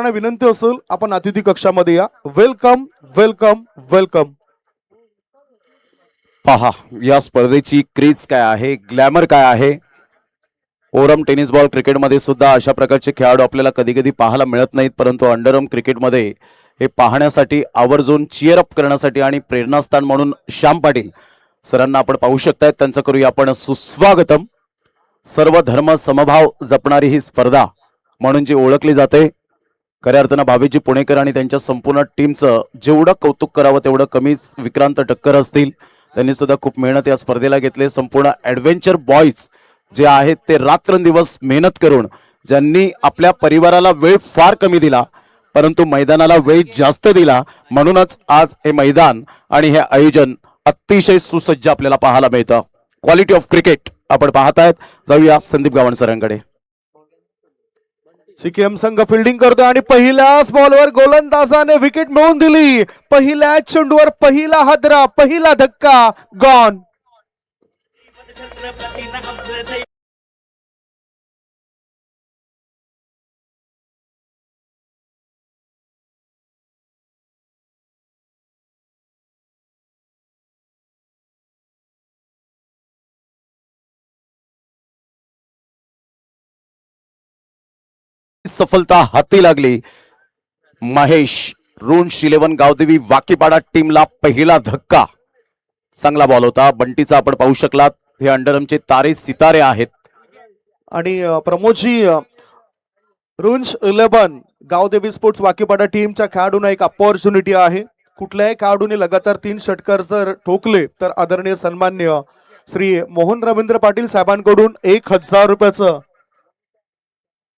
विनंती असेल आपण अतिथी कक्षामध्ये या. Welcome welcome welcome. पहा या स्पर्धेची क्रेज काय आहे, ग्लॅमर काय आहे. ओरम टेनिस बॉल क्रिकेटमध्ये सुद्धा अशा प्रकारचे खेळाडू आपल्याला कधी कधी पाहायला मिळत नाहीत, परंतु अंडरआर्म क्रिकेटमध्ये हे पाहण्यासाठी आवर्जून चिअर अप करण्यासाठी आणि प्रेरणास्थान म्हणून श्याम पाटील सरांना आपण पाहू शकताय. त्यांचं करूया आपण सुस्वागतम. सर्व धर्म समभाव जपणारी ही स्पर्धा म्हणून जी ओळखली जाते, खऱ्या अर्थानं भावेजी पुणेकर आणि त्यांच्या संपूर्ण टीमचं जेवढं कौतुक करावं तेवढं कमीच. विक्रांत टक्कर असतील, त्यांनी सुद्धा खूप मेहनत या स्पर्धेला घेतली. संपूर्ण ॲडव्हेंचर बॉयज जे आहेत ते रात्रंदिवस मेहनत करून, ज्यांनी आपल्या परिवाराला वेळ फार कमी दिला परंतु मैदानाला वेळ जास्त दिला, म्हणूनच आज हे मैदान आणि हे आयोजन अतिशय सुसज्ज आपल्याला पाहायला मिळतं. क्वालिटी ऑफ क्रिकेट आपण पाहतायत. जाऊया संदीप गावण सरांकडे. सीकेएम संघ फिल्डिंग करतोय आणि पहिल्याच बॉलवर गोलंदाजाने विकेट मिळवून दिली. पहिल्याच चेंडूवर पहिला हादरा, पहिला धक्का, गॉन. सफलता हाती लागली. महेश रुंश 11 गावदेवी वाकीपाडा टीमला पहिला धक्का. चांगला बॉल होता. बंटीचा आपण पाहू शकलात. हे अंडरआर्मचे तारे सितारे आहेत. आणि प्रमोदजी, रुंश 11 गावदेवी स्पोर्ट्स वाकीपाडा टीमच्या खेळाडूंना एक अपॉर्च्युनिटी आहे. कुठल्याही खेळाडूने लगातार 3 षटकार जर ठोकले तर आदरणीय सन्मान्य श्री मोहन रवींद्र पाटील साहेबांकडून 1000 रुपयाचं,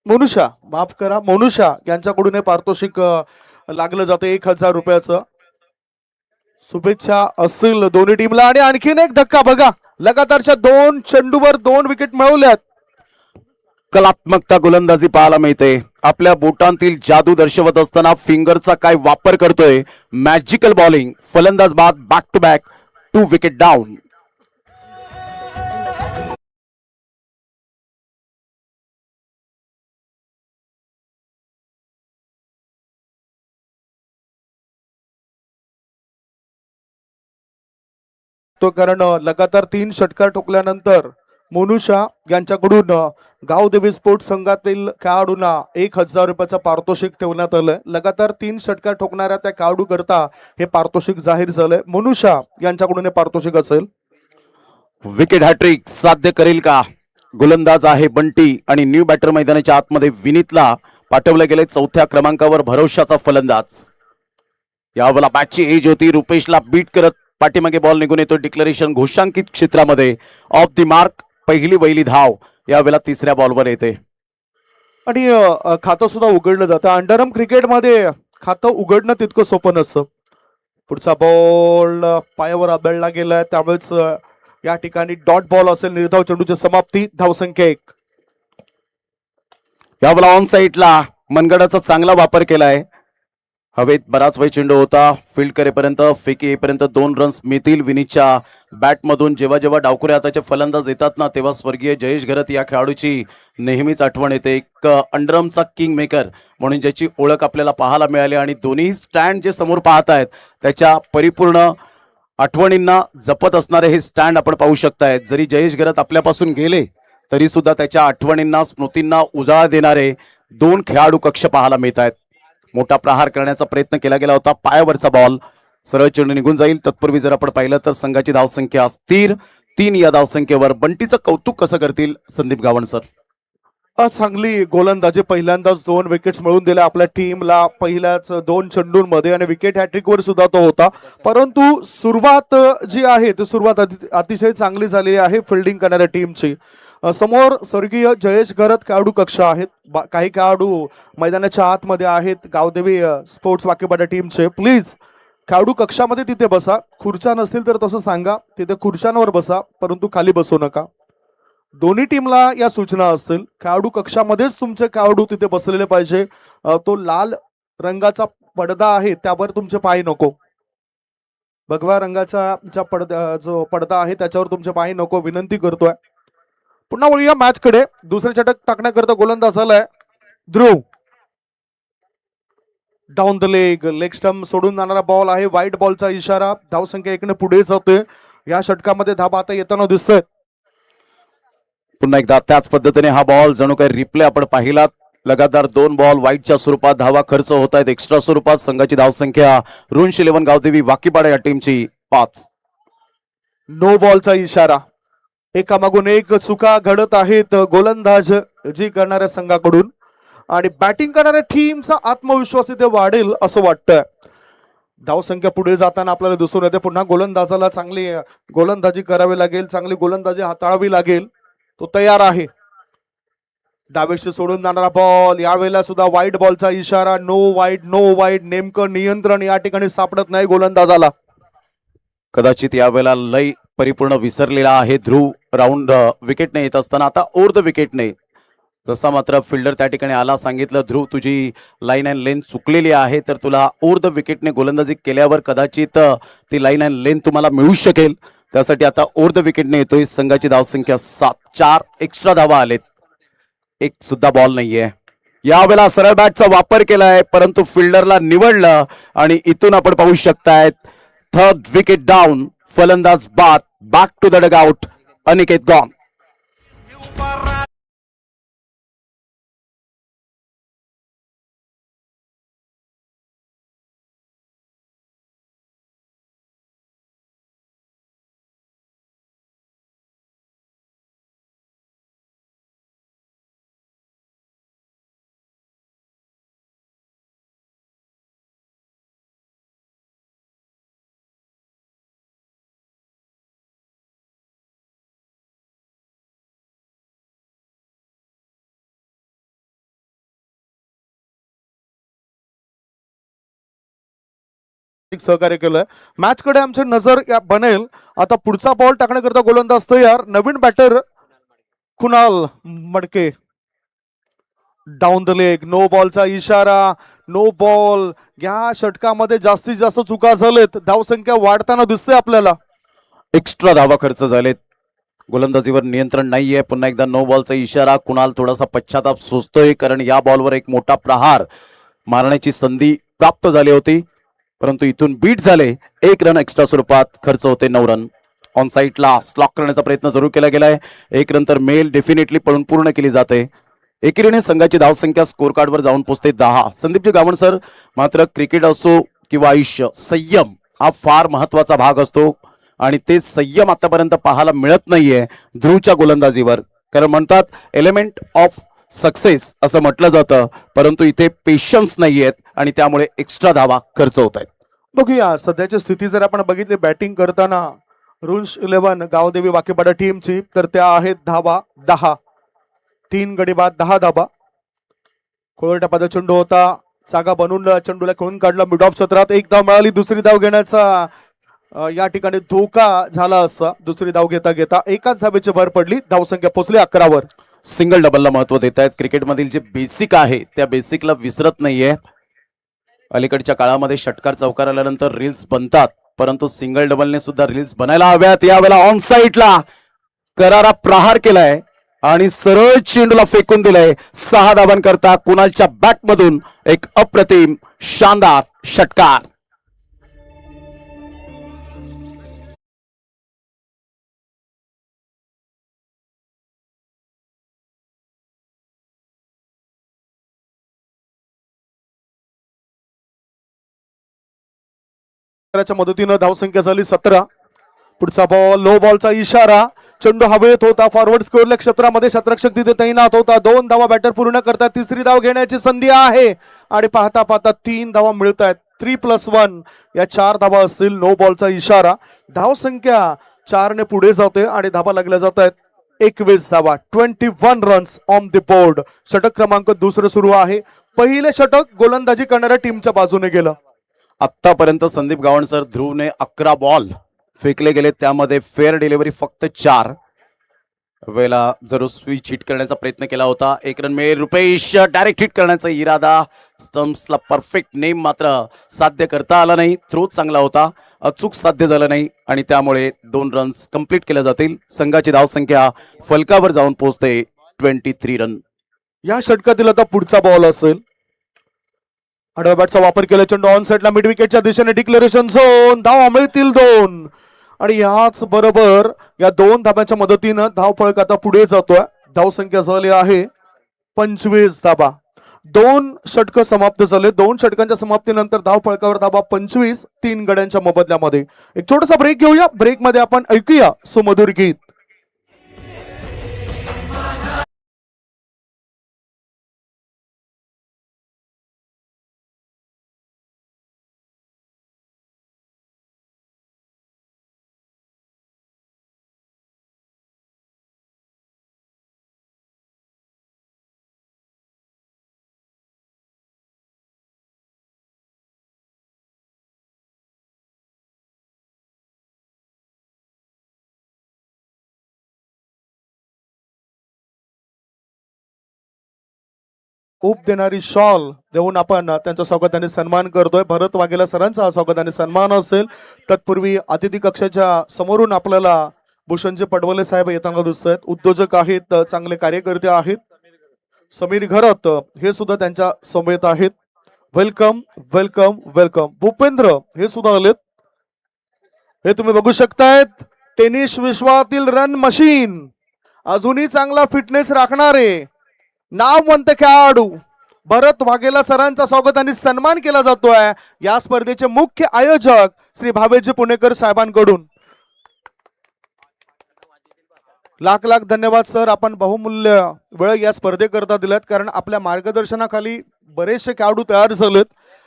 मोनुषा यांच्याकडून हे पारितोषिक लागलं जातं 1000 रुपयाचं. शुभेच्छा असतील दोन्ही टीमला. आणि आणखीन एक धक्का बघा, लगातारच्या 2 चेंडूवर 2 विकेट मिळवल्यात. कलात्मकता गोलंदाजी पाहायला मिळते. आपल्या बोटांतील जादू दर्शवत असताना फिंगरचा काय वापर करतोय. Magical bowling. फलंदाज बाद, back to back 2 wicket down. तो कारण लगातार 3 षटकार ठोकल्यानंतर मोनुषा यांच्याकडून गावदेवी स्पोर्ट्स संघातील खेळाडूंना 1000 रुपयाचं पारितोषिक ठेवण्यात आलंय. लगातार 3 षटकार ठोकणाऱ्या त्या खेळाडू करता हे पारितोषिक जाहीर झालंय. मोनुषा यांच्याकडून हे पारितोषिक असेल. विकेट हॅट्रिक साध्य करेल का? गोलंदाज आहे बंटी आणि न्यू बॅटर मैदानाच्या आतमध्ये विनीतला पाठवले गेले. 4थ्या क्रमांकावर भरोशाचा फलंदाज. यावेळेला बॅटची एज होती. रुपेशला बीट करत पाठीमागे बॉल निघून येतो. डिक्लेरेशन घोषांकित क्षेत्रामध्ये ऑफ द मार्क. पहिली वहिली धाव यावेळेला 3ऱ्या बॉलवर येते. आणि खातं सुद्धा उघडलं जातं. अंडरआर्म क्रिकेटमध्ये खातं उघडणं तितकं सोपं नसतं. पुढचा बॉल पायावर आदळला गेलाय, त्यामुळेच या ठिकाणी डॉट बॉल असेल. निर्धाव चेंडूची समाप्ती. धावसंख्या 1. यावेळेला ऑन साईडला मनगडाचा चांगला वापर केलाय. हवेत बराच वेळ चेंडू होता. फील्ड करेपर्यंत, फेकी येईपर्यंत 2 रन्स मिळतील. विनीतच्या बॅटमधून जेव्हा जेव्हा डावखुरे हाताचे फलंदाज येतात ना, तेव्हा स्वर्गीय जयेश घरत या खेळाडूची नेहमीच आठवण येते. एक अंडरआर्मचा किंग मेकर म्हणून ज्याची ओळख आपल्याला पाहायला मिळाली. आणि दोन्ही स्टँड जे समोर पाहत आहेत त्याच्या परिपूर्ण आठवणींना जपत असणारे हे स्टँड आपण पाहू शकतायत. जरी जयेश घरत आपल्यापासून गेले तरी सुद्धा त्याच्या आठवणींना, स्मृतींना उजाळा देणारे 2 खेळाडू कक्ष पाहायला मिळत आहेत. मोठा प्रहार करण्याचा प्रयत्न केला गेला होता. पायावरचा बॉल सरळ चेंडू निघून जाईल. तत्पूर्वी जर आपण पाहिलं तर संघाची धावसंख्या स्थिर 3. या धावसंख्येवर बंटीचं कौतुक कसं करतील संदीप गावण सर? चांगली गोलंदाजी. पहिल्यांदाच 2 विकेट्स मिळवून दिल्या आपल्या टीमला पहिल्याच 2 चेंडूंमध्ये. आणि विकेट हॅट्रिकवर सुद्धा तो होता. परंतु सुरुवात जी आहे ती सुरुवात अतिशय चांगली झालेली आहे फिल्डिंग करणाऱ्या टीमची. समोर स्वर्गीय जयेश घरत खेळाडू कक्ष आहेत. काही खेळाडू मैदानाच्या आतमध्ये आहेत गावदेवी स्पोर्ट्स वाकीपाडा टीमचे. प्लीज खेळाडू कक्षामध्ये तिथे बसा. खुर्च्या नसतील तर तसं सांगा, तिथे खुर्च्यांवर बसा, परंतु खाली बसू नका. दोन्ही टीमला या सूचना असतील. खेळाडू कक्षामध्येच तुमचे खेळाडू तिथे बसलेले पाहिजे. तो लाल रंगाचा पडदा आहे त्यावर तुमचे पाय नको. भगवा रंगाचा जो पडदा आहे त्याच्यावर तुमचे पाय नको, विनंती करतोय. पुन्हा वळूया मॅच कडे. दुसरे षटक टाकण्याकरता गोलंदाज आलाय ध्रुव. डाऊन द लेग स्टंप सोडून जाणारा बॉल आहे. वाईट बॉलचा इशारा. धावसंख्या 1 ने पुढे जाते. या षटकामध्ये धाबा आता येताना दिसतोय. पुन्हा एकदा त्याच पद्धतीने हा बॉल जणू काही रिप्ले आपण पाहिला. लगातार 2 बॉल वाईटच्या स्वरूपात धावा खर्च होत आहेत. एक्स्ट्रा स्वरूपात संघाची धावसंख्या रुंश 11 गावदेवी वाकीपाडा या टीमची 5. नो बॉलचा इशारा. एकामागून एक चुका घडत आहेत गोलंदाज जी करणाऱ्या संघाकडून आणि बॅटिंग करणाऱ्या टीमचा आत्मविश्वास इथे वाढेल असं वाटतंय. धावसंख्या पुढे जाताना आपल्याला दिसून येते. पुन्हा गोलंदाजाला चांगली गोलंदाजी करावी लागेल. चांगली गोलंदाजी हाताळावी लागेल. तो तयार आहे. डावेशी सोडून जाणारा बॉल. यावेळेला सुद्धा वाईट बॉलचा इशारा. नो वाईट. नेमकं नियंत्रण या ठिकाणी सापडत नाही गोलंदाजाला. कदाचित यावेळेला लय परिपूर्ण विसरलेला आहे ध्रुव. राऊंड विकेटने येत असताना आता ओव्हर द विकेटने जसा मात्र फिल्डर त्या ठिकाणी आला, सांगितलं ध्रुव तुझी लाईन अँड लेन चुकलेली आहे, तर तुला ओव्हर द विकेटने गोलंदाजी केल्यावर कदाचित ती लाईन अँड लेन तुम्हाला मिळू शकेल. त्यासाठी आता ओव्हर द विकेटने येतोय. संघाची धावसंख्या 7. 4 एक्स्ट्रा धावा आलेत. एक सुद्धा बॉल नाहीये. यावेळेला सरळ बॅटचा वापर केलाय परंतु फिल्डरला निवडलं आणि इथून आपण पाहू शकतायत थर्ड विकेट डाऊन. फलंदाज बाद. Back to the dugout. Aniket gone. सहकार्य केलंय. मॅच कडे आमची नजर बनेल. आता पुढचा बॉल टाकण्याकरता गोलंदाज तयार. नवीन बॅटर कुणाल मडके. Down the leg. नो बॉलचा इशारा. No ball. या षटकामध्ये जास्तीत जास्त चुका झालेत. धावसंख्या वाढताना दिसते आपल्याला. एक्स्ट्रा धावा खर्च झालेत. गोलंदाजीवर नियंत्रण नाहीये. पुन्हा एकदा नो बॉलचा इशारा. कुणाल थोडासा पश्चाताप सोसतोय कारण या बॉलवर एक मोठा प्रहार मारण्याची संधी प्राप्त झाली होती परंतु इथून बीट झाले. 1 रन एक्स्ट्रा स्वरूपात खर्च होते. 9 रन. ऑन साईडला स्लॉक करण्याचा प्रयत्न जरूर केला गेलाय. 1 रन तर मेल डेफिनेटली पळून पूर्ण केली जाते. एकेरीने संघाची धावसंख्या स्कोर कार्डवर जाऊन पोहोचते 10. संदीपजी गावण सर, मात्र क्रिकेट असो किंवा आयुष्य, संयम हा फार महत्वाचा भाग असतो आणि ते संयम आतापर्यंत पाहायला मिळत नाहीये ध्रुवच्या गोलंदाजीवर. कारण म्हणतात एलिमेंट ऑफ सक्सेस असं म्हटलं जातं परंतु इथे पेशन्स नाहीयेत आणि त्यामुळे एक्स्ट्रा धावा खर्च होत आहेत. बघूया सध्याची स्थिती जर आपण बघितली बॅटिंग करताना रुंश 11 गावदेवी वाकीपाडा टीमची, तर त्या आहेत धावा 10. 3 गडी बाद 10 धाबा. कोळट्या पादा चेंडू होता. जागा बनवून चेंडूला खेळून काढला. मिड ऑफ क्षेत्रात 1 धाव मिळाली. दुसरी धाव घेण्याचा या ठिकाणी धोका झाला असता. दुसरी धाव घेता घेता एकाच धावेची भर पडली. धावसंख्या पोहोचली 11 वर. सिंगल डबलला महत्व देत आहेत. क्रिकेटमधील जे बेसिक आहे त्या बेसिकला विसरत नाहीये. अलीकडच्या काळामध्ये षटकार चौकार आल्यानंतर रील्स बनतात परंतु सिंगल डबलने सुद्धा रील्स बनायला हव्यात. यावेळेला ऑन साईडला करारा प्रहार केलाय आणि सरळ चेंडूला फेकून दिलाय. 6 धावांकरता कुणालच्या बॅटमधून एक अप्रतिम शानदार षटकार. मदतीनं धावसंख्या झाली 17. पुढचा बॉल. लो बॉलचा इशारा. चेंडू हवेत होता. फॉरवर्ड स्कोअरल्या क्षेत्रामध्ये शतरक्षक तिथे तैनात होता. 2 धावा बॅटर पूर्ण करतात. तिसरी धाव घेण्याची संधी आहे आणि पाहता पाहता 3 धावा मिळत आहेत. 3+1 या 4 धावा असतील. नो बॉलचा इशारा. धावसंख्या 4 ने पुढे जाते आणि धावा लागल्या जात आहेत 21 धावा. 21 रन्स ऑन द बोर्ड. षटक क्रमांक 2 सुरू आहे. पहिले षटक गोलंदाजी करणाऱ्या टीमच्या बाजूने गेलं. आतापर्यंत संदीप गावण सर, ध्रुवने 11 बॉल फेकले गेले त्यामध्ये फेअर डिलिव्हरी फक्त 4 वेळेला जरूर स्विच हिट करण्याचा प्रयत्न केला होता. 1 रन मिळेल. रुपेश डायरेक्ट हिट करण्याचा इरादा. स्टम्प्सला परफेक्ट नेम मात्र साध्य करता आला नाही. थ्रो चांगला होता, अचूक साध्य झालं नाही आणि त्यामुळे 2 रन्स कंप्लीट केले जातील. संघाची धावसंख्या फलकावर जाऊन पोहोचते 23 रन. या षटकातील आता पुढचा बॉल असेल. आडव्या बॅटचा वापर केला, चेंडू ऑन साइडला मिड विकेटच्या दिशेने, डिक्लेरेशन झोन, धाव मिळतील 2 आणि याच बरोबर या 2 धाब्याच्या मदतीनं धाव फळक आता पुढे जातोय. धाव संख्या झाली आहे 25 धाबा. 2 षटक समाप्त झाले. 2 षटकांच्या समाप्तीनंतर धाव फळकावर धाबा 25 3 गड्यांच्या मोबदल्यामध्ये. एक छोटासा ब्रेक घेऊया. ब्रेक मध्ये आपण ऐकूया सुमधुर गीत. ऊब देणारी शॉल देऊन आपण त्यांचा स्वागत आणि सन्मान करतोय. भरत वाघेला सरांचा हा स्वागत आणि सन्मान असेल. तत्पूर्वी अतिथी कक्षाच्या समोरून आपल्याला भूषणजी पडवले साहेब येताना दिसत आहेत. उद्योजक आहेत, चांगले कार्यकर्ते आहेत. समीर घरत हे सुद्धा त्यांच्या समेत आहेत. Welcome welcome welcome. भूपेंद्र हे सुद्धा आलेत. हे तुम्ही बघू शकतायत टेनिस विश्वातील रन मशीन, अजूनही चांगला फिटनेस राखणारे नामवंत खेळाडू भरत वाघेला सरांचा स्वागत आणि सन्मान केला जातोय. या स्पर्धेचे मुख्य आयोजक श्री भावेजी पुणेकर साहेबांकडून लाख लाख धन्यवाद सर. आपण बहुमूल्य वेळ या स्पर्धेकरता दिलात, कारण आपल्या मार्गदर्शनाखाली बरेचसे खेळाडू तयार झालेत.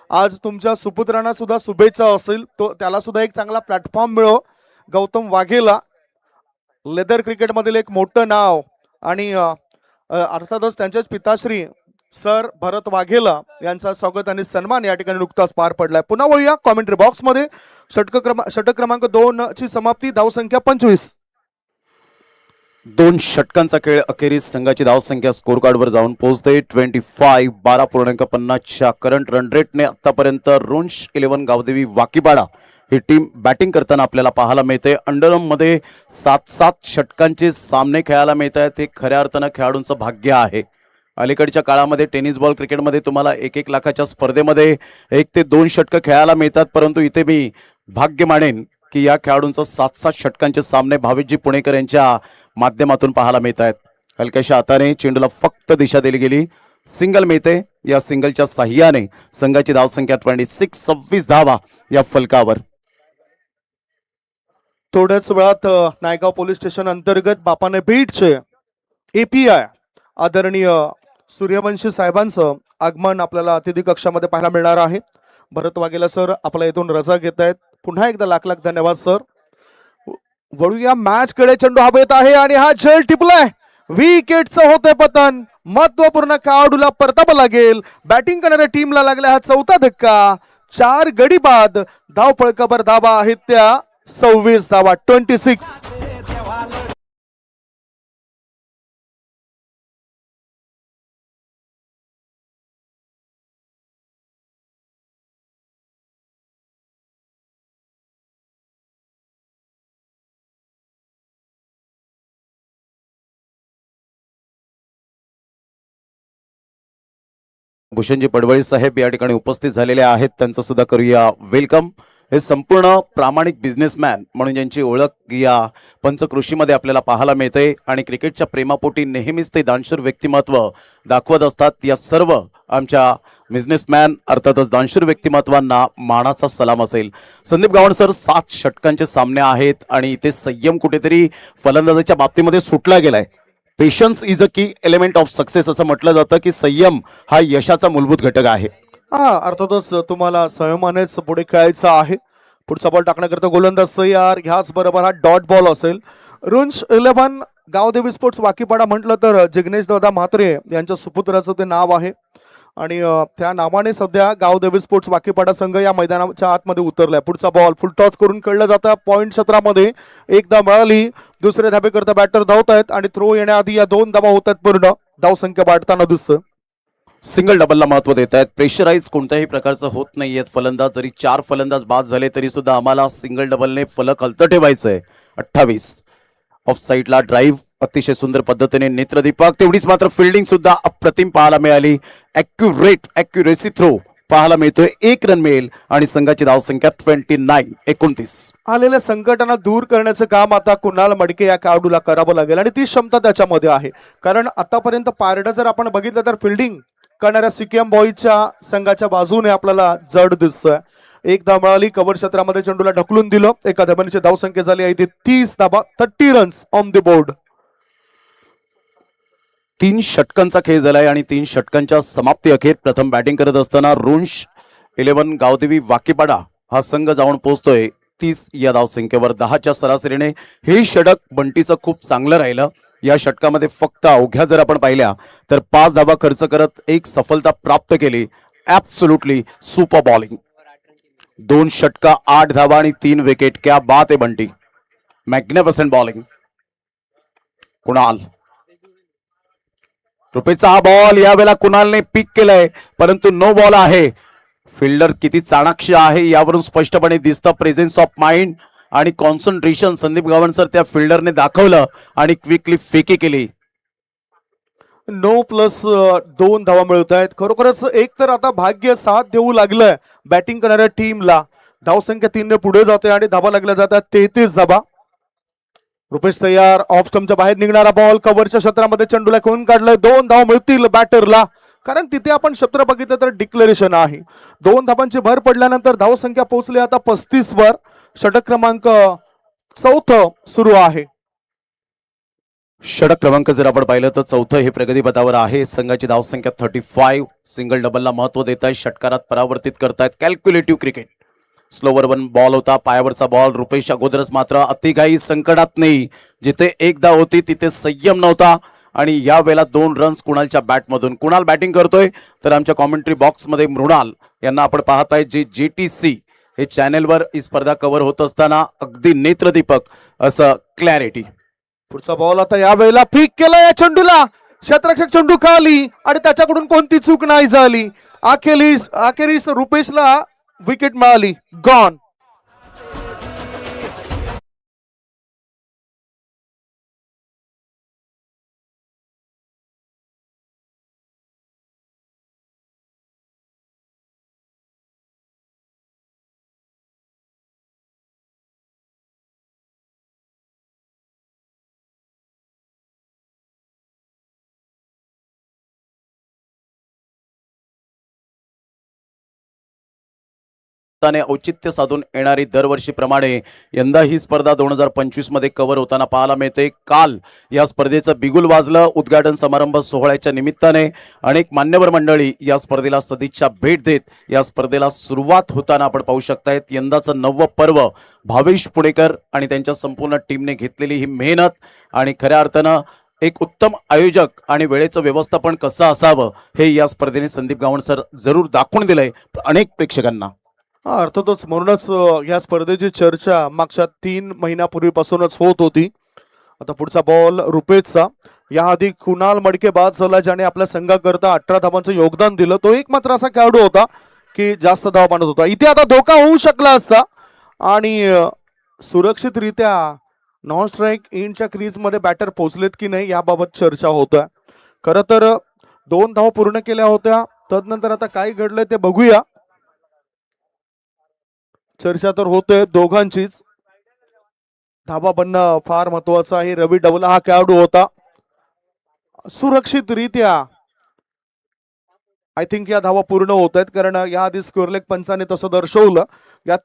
आज तुमच्या सुपुत्रांना सुद्धा शुभेच्छा असेल, तो त्याला सुद्धा एक चांगला प्लॅटफॉर्म मिळो. गौतम वाघेला लेदर क्रिकेटमधील एक मोठं नाव आणि अर्थातच त्यांचेच पिताश्री सर भरत वाघेला यांचा स्वागत आणि सन्मान या ठिकाणी नुकताच पार पडलाय. पुन्हा वळूया कॉमेंट्री बॉक्स मध्ये. षटक क्रमांक 2 ची समाप्ती, धावसंख्या 25. 2 षटकांचा खेळ अखेरीस संघाची धावसंख्या स्कोर कार्डवर जाऊन पोहोचते 25. 12.50च्या करंट रन रेटने आतापर्यंत रुंश 11 गावदेवी वाकीपाडा ही टीम बॅटिंग करताना आपल्याला पाहायला मिळते. अंडरम मध्ये 7-7 षटकांचे सामने खेळायला मिळत आहेत. हे खऱ्या अर्थानं खेळाडूंचं भाग्य आहे. अलीकडच्या काळामध्ये टेनिस बॉल क्रिकेटमध्ये तुम्हाला 1-1 लाखाच्या स्पर्धेमध्ये 1 ते 2 षटकं खेळायला मिळतात, परंतु इथे मी भाग्य मानेन की या खेळाडूंचं 7-7 षटकांचे सामने भावेशजी पुणेकर यांच्या माध्यमातून पाहायला मिळत आहेत. हलक्याशा हाताने चेंडूला फक्त दिशा दिली गेली, सिंगल मिळते. या सिंगलच्या साह्याने संघाची धावसंख्या 26 धावा या फलकावर. थोड्याच वेळात नायगाव पोलीस स्टेशन अंतर्गत बापाने बीटचे API आदरणीय सूर्यवंशी साहेबांचं आगमन आपल्याला अतिथी कक्षामध्ये पाहायला मिळणार आहे. भरत वाघेला सर आपल्या इथून रजा घेत आहेत. पुन्हा एकदा लाख लाख धन्यवाद सर. वळूया मॅच कडे. चेंडू हवेत आहे आणि हा झेल टिपलाय. विकेटचं होतंय पतन. महत्वपूर्ण खेळाडूला परतावा लागेल. बॅटिंग करणाऱ्या टीमला लागला हा 4था धक्का. 4 गडी बाद. धाव फळकावर धावा आहेत त्या 26 धावा. 26. भूषणजी पडवळी साहेब या ठिकाणी उपस्थित झालेले आहेत, त्यांचं सुद्धा करूया वेलकम. हे संपूर्ण प्रामाणिक बिझनेसमॅन म्हणून ज्यांची ओळख या पंचकृषीमध्ये आपल्याला पाहायला मिळते आणि क्रिकेटच्या प्रेमापोटी नेहमीच ते दानशूर व्यक्तिमत्व दाखवत असतात. या सर्व आमच्या बिझनेसमॅन अर्थातच दानशूर व्यक्तिमत्वांना मानाचा सलाम असेल. संदीप गावण सर, 7 षटकांचे सामने आहेत आणि इथे संयम कुठेतरी फलंदाजीच्या बाबतीमध्ये सुटला गेलाय. पेशन्स इज अ की एलिमेंट ऑफ सक्सेस असं म्हटलं जातं की संयम हा यशाचा मूलभूत घटक आहे. अर्थातच तुम्हाला संयमानेच पुढे खेळायचं आहे. पुढचा बॉल टाकण्याकरता गोलंदाज तयार. ह्याच बरोबर हा डॉट बॉल असेल. रुंश 11 गावदेवी स्पोर्ट्स वाकीपाडा म्हटलं तर जिग्नेश दादा म्हात्रे यांच्या सुपुत्राचं ते नाव आहे आणि त्या नावाने सध्या गावदेवी स्पोर्ट्स वाकीपाडा संघ या मैदानाच्या आतमध्ये उतरलाय. पुढचा बॉल फुल टॉस करून खेळला जातं. पॉइंट क्षेत्रामध्ये एकदा मिळाली. दुसऱ्या धाबेकरता बॅटर धावत आहेत आणि थ्रो येण्याआधी या 2 धावा होत आहेत. पूर्ण धावसंख्या वाढताना दिसतं. सिंगल डबलला महत्व देत आहेत. प्रेशराईज कोणत्याही प्रकारचं होत नाहीयेत फलंदाज. जरी 4 फलंदाज बाद झाले तरी सुद्धा आम्हाला सिंगल डबलने फलक हलतं ठेवायचंय. 28 ऑफ साईडला ड्राईव्ह अतिशय सुंदर पद्धतीने नेत्रदीपक. तेवढीच मात्र फिल्डिंग सुद्धा अप्रतिम पाहायला मिळाली. ॲक्युरेसी थ्रो पाहायला मिळतोय. 1 रन मिळेल आणि संघाची धावसंख्या 29-29. आलेल्या संकटांना दूर करण्याचं काम आता कुणाल मडके या खेळाडूला करावं लागेल आणि ती क्षमता त्याच्यामध्ये आहे. कारण आतापर्यंत पारडं जर आपण बघितलं तर फिल्डिंग करणाऱ्या सिक्कीम बॉयच्या संघाच्या बाजूने आपल्याला जड दिसतोय. एक धाव मिळाली, कव्हर क्षेत्रामध्ये चेंडूला ढकलून दिलं. एका धावांची धावसंख्या झाली आहे ती 30 धावा, 30 रन्स ऑन द बोर्ड. 3 षटकांचा खेळ झालाय आणि 3 षटकांच्या समाप्ती अखेर प्रथम बॅटिंग करत असताना रुंश 11 गावदेवी वाकीपाडा हा संघ जाऊन पोहोचतोय 30 या धावसंख्येवर. 10च्या सरासरीने हे षटक बंटीचं खूप चांगलं राहिलं. या षटकामध्ये फक्त अवघ्या जर आपण पाहिल्या तर 5 धावा खर्च करत एक सफलता प्राप्त केली. Absolutely super bowling. 2 षटका, 8 धावा आणि 3 विकेट. क्या बात आहे बंटी, मॅग्निफिसंट बॉलिंग. कुणाल रुपेचा हा बॉल यावेळेला कुणालने पिक केलाय, परंतु नो बॉल आहे. फिल्डर किती चाणाक्ष आहे यावरून स्पष्टपणे दिसतं. प्रेझेन्स ऑफ माइंड आणि कॉन्सन्ट्रेशन संदीप गावणसर त्या फिल्डरने दाखवलं आणि क्विकली फेकी केली. 9+2 धावा मिळत आहेत. खरोखरच एक तर आता भाग्य साथ देऊ लागलंय बॅटिंग करणाऱ्या टीमला. धावसंख्या 3 ने पुढे जाते आणि धावा लागल्या जातात 33 धावा. रुपेश तयार, ऑफ स्टंपच्या बाहेर निघणारा बॉल कव्हरच्या क्षेत्रामध्ये चेंडूला खेळून काढलाय. 2 धाव मिळतील बॅटरला, कारण तिथे आपण क्षेत्र बघितलं तर डिक्लेरेशन आहे. 2 धावांची भर पडल्यानंतर धावसंख्या पोहोचली आता 35 वर. षटक क्रमांक 4 सुरू आहे. षटक क्रमांक जर आपण पाहिलं तर 4 हे प्रगतीपथावर आहे. संघाची धावसंख्या 35. सिंगल डबलला महत्व देत आहेत, षटकारात परावर्तित करतायत. Calculative cricket. स्लोवर 1 बॉल होता, पायावरचा बॉल. रुपेश अगोदरच मात्र अतिघाई संकटात नाही. जिथे एकदा होती तिथे संयम नव्हता आणि या वेळेला 2 रन्स कुणालच्या बॅटमधून. कुणाल बॅटिंग करतोय तर आमच्या कॉमेंट्री बॉक्समध्ये मृणाल यांना आपण पाहताय, जे JTC हे चॅनेलवर ही स्पर्धा कव्हर होत असताना अगदी नेत्रदीपक असं क्लॅरिटी. पुढचा बॉल आता या वेळेला पिक केला या चेंडूला. क्षेत्ररक्षक चेंडू खाली आणि त्याच्याकडून कोणती चूक नाही झाली. अखेरीस रुपेशला विकेट मिळाली. गॉन. औचित्य साधून येणारी दरवर्षीप्रमाणे यंदा ही स्पर्धा 2025 मध्ये कव्हर होताना पाहायला मिळते. काल या स्पर्धेचं बिगुल वाजलं. उद्घाटन समारंभ सोहळ्याच्या निमित्ताने अनेक मान्यवर मंडळी या स्पर्धेला सदिच्छा भेट देत या स्पर्धेला सुरुवात होताना आपण पाहू शकतायत. यंदाचं 9वं पर्व भावेश पुणेकर आणि त्यांच्या संपूर्ण टीमने घेतलेली ही मेहनत आणि खऱ्या अर्थानं एक उत्तम आयोजक आणि वेळेचं व्यवस्थापन कसं असावं हे या स्पर्धेने संदीप गावणसर जरूर दाखवून दिलंय अनेक प्रेक्षकांना. अर्थातच म्हणूनच या स्पर्धेची चर्चा मागच्या 3 महिन्यापूर्वीपासूनच होत होती. आता पुढचा बॉल रुपेशचा. याआधी कुणाल मडके बाद झाला, ज्याने आपल्या संघाकरता 18 धावांचं योगदान दिलं. तो एक मात्र असा खेळाडू होता की जास्त धावा मानत होता. इथे आता धोका होऊ शकला असता आणि सुरक्षितरित्या नॉन स्ट्राईक इनच्या क्रीज मध्ये बॅटर पोहोचलेत की नाही याबाबत चर्चा होत्या. खरं तर 2 धावा पूर्ण केल्या होत्या. तदनंतर आता काय घडलंय ते बघूया. चर्चा तर होते दोघांचीच. धावा बनणं फार महत्वाचं आहे. रवी डवला हा खेळाडू होता. सुरक्षितरित्या आय थिंक या धावा पूर्ण होत आहेत, कारण याआधी स्कोअरलेग पंचाने तसं दर्शवलं. या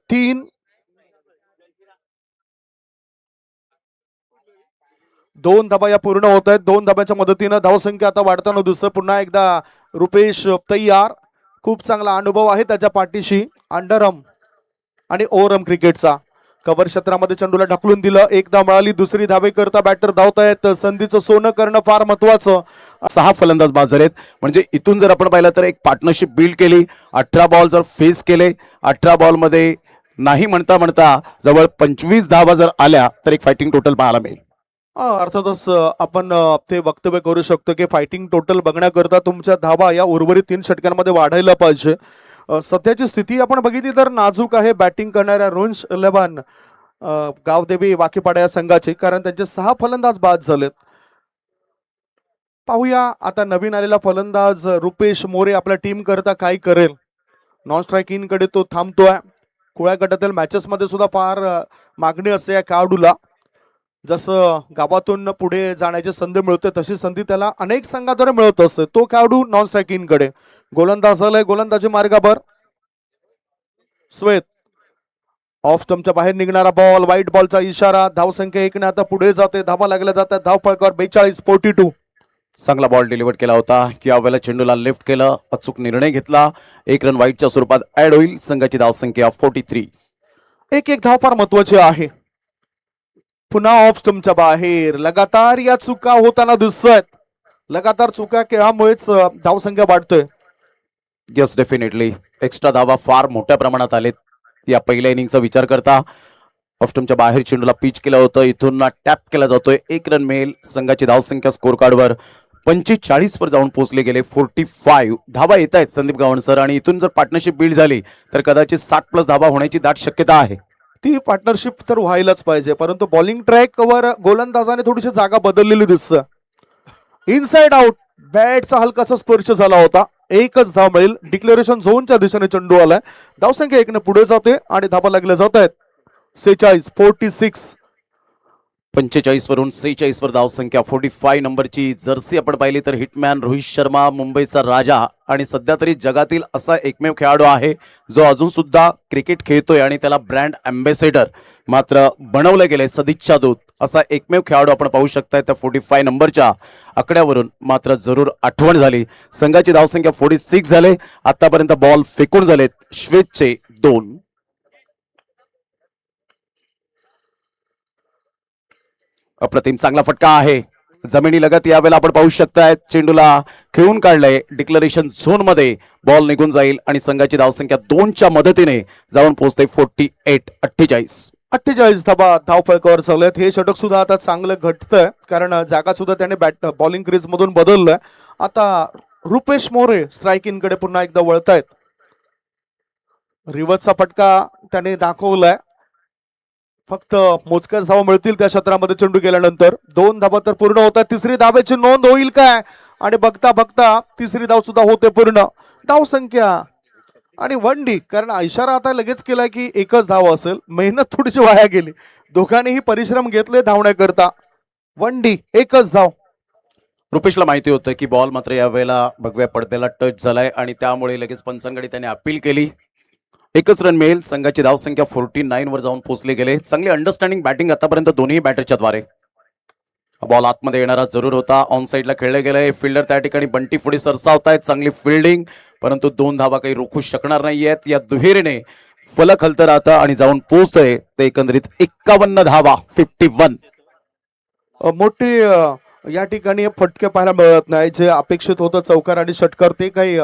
2 धाबा या पूर्ण होत आहेत. 2 धाब्याच्या मदतीनं धावसंख्या आता वाढताना दिसतं. पुन्हा एकदा रुपेश तयार. खूप चांगला अनुभव आहे त्याच्या पाठीशी अंडरम आणि ओव्हरआर्म क्रिकेटचा. कव्हर क्षेत्रामध्ये चेंडूला ढकलून दिलं. 1 धाव मिळाली. दुसरी धावे करता बॅटर धावतायत. संधीचं सोनं करणं फार महत्वाचं. 6 फलंदाज बाद झालेत. म्हणजे इथून जर आपण पाहिलं तर एक पार्टनरशिप बिल्ड केली. 18 बॉल जर फेस केले, 18 बॉल मध्ये नाही म्हणता जवळ 25 धावा जर आल्या तर एक फायटिंग टोटल पाहायला मिळेल. अर्थातच आपण ते वक्तव्य करू शकतो की फायटिंग टोटल बघण्याकरता तुमच्या धावा या उर्वरित 3 षटकांमध्ये वाढायला पाहिजे. सध्याची स्थिती आपण बघितली तर नाजूक आहे बॅटिंग करणाऱ्या रुंश 11 गावदेवी वाकीपाडा या संघाची, कारण त्यांचे 6 फलंदाज बाद झालेत. पाहूया आता नवीन आलेला फलंदाज रुपेश मोरे आपल्या टीम करता काय करेल. नॉन स्ट्राईक इन कडे तो थांबतोय. कुळ्या गटातील मॅचेस मध्ये सुद्धा फार मागणी असते या खेळाडूला. जसं गावातून पुढे जाण्याची संधी मिळते तशी संधी त्याला अनेक संघाद्वारे मिळत असते. तो खेळाडू नॉन स्ट्राईक इन कडे गोलंदाज झालाय. गोलंदाजी मार्गावर स्वेत ऑफ स्टंपच्या बाहेर निघणारा बॉल, व्हाईट बॉलचा इशारा. धावसंख्या 1 ने आता पुढे जाते. धावा लागल्या जातात. धाव फळकावर 42-42. चांगला बॉल डिलिव्हर केला होता की यावेळेला चेंडूला लिफ्ट केलं, अचूक निर्णय घेतला. 1 रन वाईटच्या स्वरूपात ऍड होईल. संघाची धावसंख्या 43. एक फार महत्वाची आहे. पुन्हा ऑफ स्टंपच्या बाहेर लगातार या चुका होताना दिसत. लगातार चुका खेळामुळेच धावसंख्या वाढतोय. यस, डेफिनेटली एक्स्ट्रा धावा फार मोठ्या प्रमाणात आलेत या पहिल्या इनिंगचा विचार करता. ऑफस्टमच्या बाहेर चेंडूला पिच केलं होतं, इथून टॅप केला जातोय. 1 रन मिळेल. संघाची धावसंख्या स्कोर कार्डवर 45 वर जाऊन पोहोचले गेले. 45 धावा येत आहेत संदीप गावणसर, आणि इथून जर पार्टनरशिप बिल्ड झाली तर कदाचित 60+ धावा होण्याची दाट शक्यता आहे. ती पार्टनरशिप तर व्हायलाच पाहिजे, परंतु बॉलिंग ट्रॅक वर गोलंदाजाने थोडीशी जागा बदललेली दिसत. इनसाइड आउट बॅटचा हलकासा स्पर्श झाला होता. 1च धाव मिळेल. डिक्लेरेशन झोनच्या दिशेने चेंडू आलाय. धावसंख्या 1 ने पुढे जाते आणि धावा लागल्या जात आहेत. 46-46. 45 वरून 46 वर धावसंख्या. 45 नंबरची जर्सी आपण पाहिली तर हिटमॅन रोहित शर्मा, मुंबईचा राजा, आणि सध्या तरी जगातील असा एकमेव खेळाडू आहे जो अजून सुद्धा क्रिकेट खेळतोय आणि त्याला ब्रँड अँबॅसेडर मात्र बनवलं गेले, सदिच्छा दूत असा एकमेव खेळाडू आपण पाहू शकताय. त्या 45 नंबरच्या आकड्यावरून मात्र जरूर आठवण झाली. संघाची धावसंख्या 46 झाले. आतापर्यंत बॉल फेकून झालेत श्वेतचे 2. अप्रतिम चांगला फटका आहे जमिनी लगत. यावेळेला आपण पाहू शकताय चेंडूला खेळून काढलंय. डिक्लेरेशन झोन मध्ये बॉल निघून जाईल आणि संघाची धावसंख्या 2च्या मदतीने जाऊन पोहोचते 48-48. 48 धावा धाव फळकावर चालल्यात. हे षटक सुद्धा आता चांगलं घटतंय, कारण जागा सुद्धा त्याने बॉलिंग क्रीज मधून बदललंय. आता रुपेश मोरे स्ट्राईक इन कडे पुन्हा एकदा वळतायत. रिव्हर्सचा फटका त्याने दाखवलाय. फक्त मोजक्याच धावा मिळतील त्या क्षेत्रामध्ये चेंडू गेल्यानंतर. 2 धावा तर पूर्ण होतात. तिसरी धावेची नोंद होईल काय? आणि बघता बघता तिसरी धाव सुद्धा होते पूर्ण. धावसंख्या आणि 1 डी, कारण इशारा आता लगेच केलाय की 1च धाव असेल. मेहनत थोडीशी वाया गेली. दोघांनीही परिश्रम घेतले धावण्याकरता. 1 डी 1च धाव. रुपेशला माहिती होतं की बॉल मात्र यावेळेला भगव्या पडद्याला टच झालाय आणि त्यामुळे लगेच पंचांकडे त्याने अपील केली. 1च रन मिळेल. संघाची धावसंख्या 49 वर जाऊन पोहोचले गेले. चांगली अंडरस्टँडिंग बॅटिंग आतापर्यंत दोन्ही बॅटरच्या द्वारे. बॉल आतमध्ये येणारा जरूर होता. ऑन साईडला खेळले गेले. फिल्डर त्या ठिकाणी बंटी पुढे सरसावतायत. चांगली फिल्डिंग, परंतु 2 धावा काही रोखू शकणार नाहीयेत. या दुहेरीने फलक हलतं राहतं आणि जाऊन पोहोचतोय ते एकंदरीत 51 धावा. 51. मोठी या ठिकाणी फटके पाहायला मिळत नाही. जे अपेक्षित होतं चौकार आणि षटकार ते काही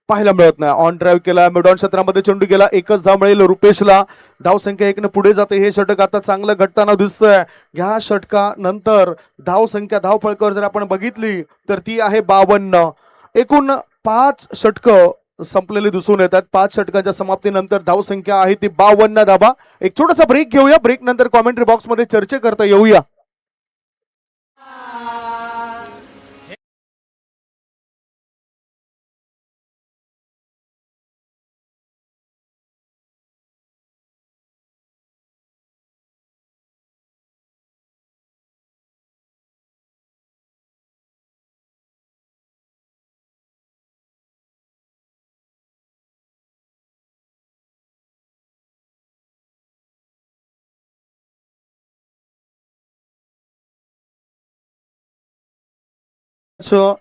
पाहायला मिळत नाही. ऑन ड्राईव्ह केला, मिडॉन क्षेत्रामध्ये चेंडू गेला. 1च धाव मिळेल रुपेशला. धावसंख्या 1 ने पुढे जाते. हे षटक आता चांगलं घडताना दिसतंय. ह्या षटकानंतर धावसंख्या धाव फळकावर जर आपण बघितली तर ती आहे 52. एकूण 5 षटकं संपलेली दिसून येतात. 5 षटकांच्या समाप्तीनंतर धावसंख्या आहे ती 52 धावा. एक छोटासा ब्रेक घेऊया. ब्रेक नंतर कॉमेंट्री बॉक्स मध्ये चर्चा करता येऊया.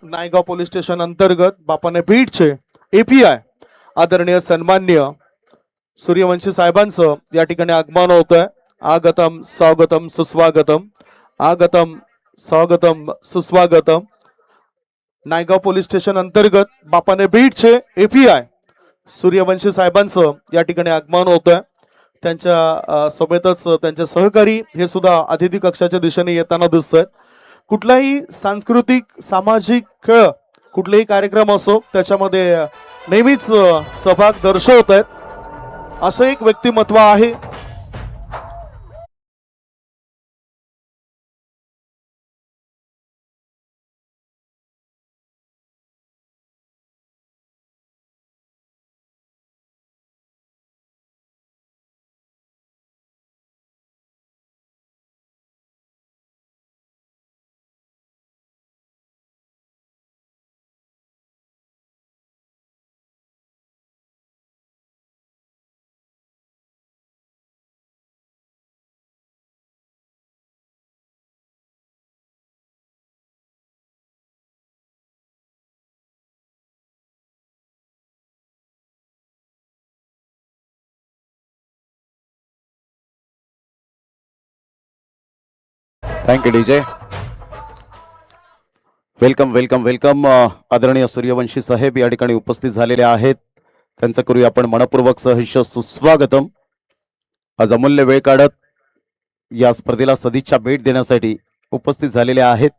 नायगाव पोलीस स्टेशन अंतर्गत बापाने बीडचे एपीआय आदरणीय सन्मान्य सूर्यवंशी साहेबांचं या ठिकाणी आगमन होत आहे. आगतम स्वागतम सुस्वागतम. आगतम स्वागतम सुस्वागतम. नायगाव पोलीस स्टेशन अंतर्गत बापाने बीडचे एपीआय सूर्यवंशी साहेबांचं या ठिकाणी आगमन होत आहे. त्यांच्या सोबतच त्यांचे सहकारी हे सुद्धा अतिथी कक्षाच्या दिशेने येताना दिसत आहेत. कुठलाही सांस्कृतिक सामाजिक खेळ कुठलेही कार्यक्रम असो त्याच्यामध्ये नेहमीच सहभाग दर्शवत आहेत असं एक व्यक्तिमत्व आहे. Thank you DJ. Welcome welcome welcome. आदरणीय सूर्यवंशी साहेब या ठिकाणी उपस्थित झालेले आहेत. त्यांचं करूया आपण मनपूर्वक सहर्ष सुस्वागतम. आज अमूल्य वेळ काढत या स्पर्धेला सदिच्छा भेट देण्यासाठी उपस्थित झालेले आहेत.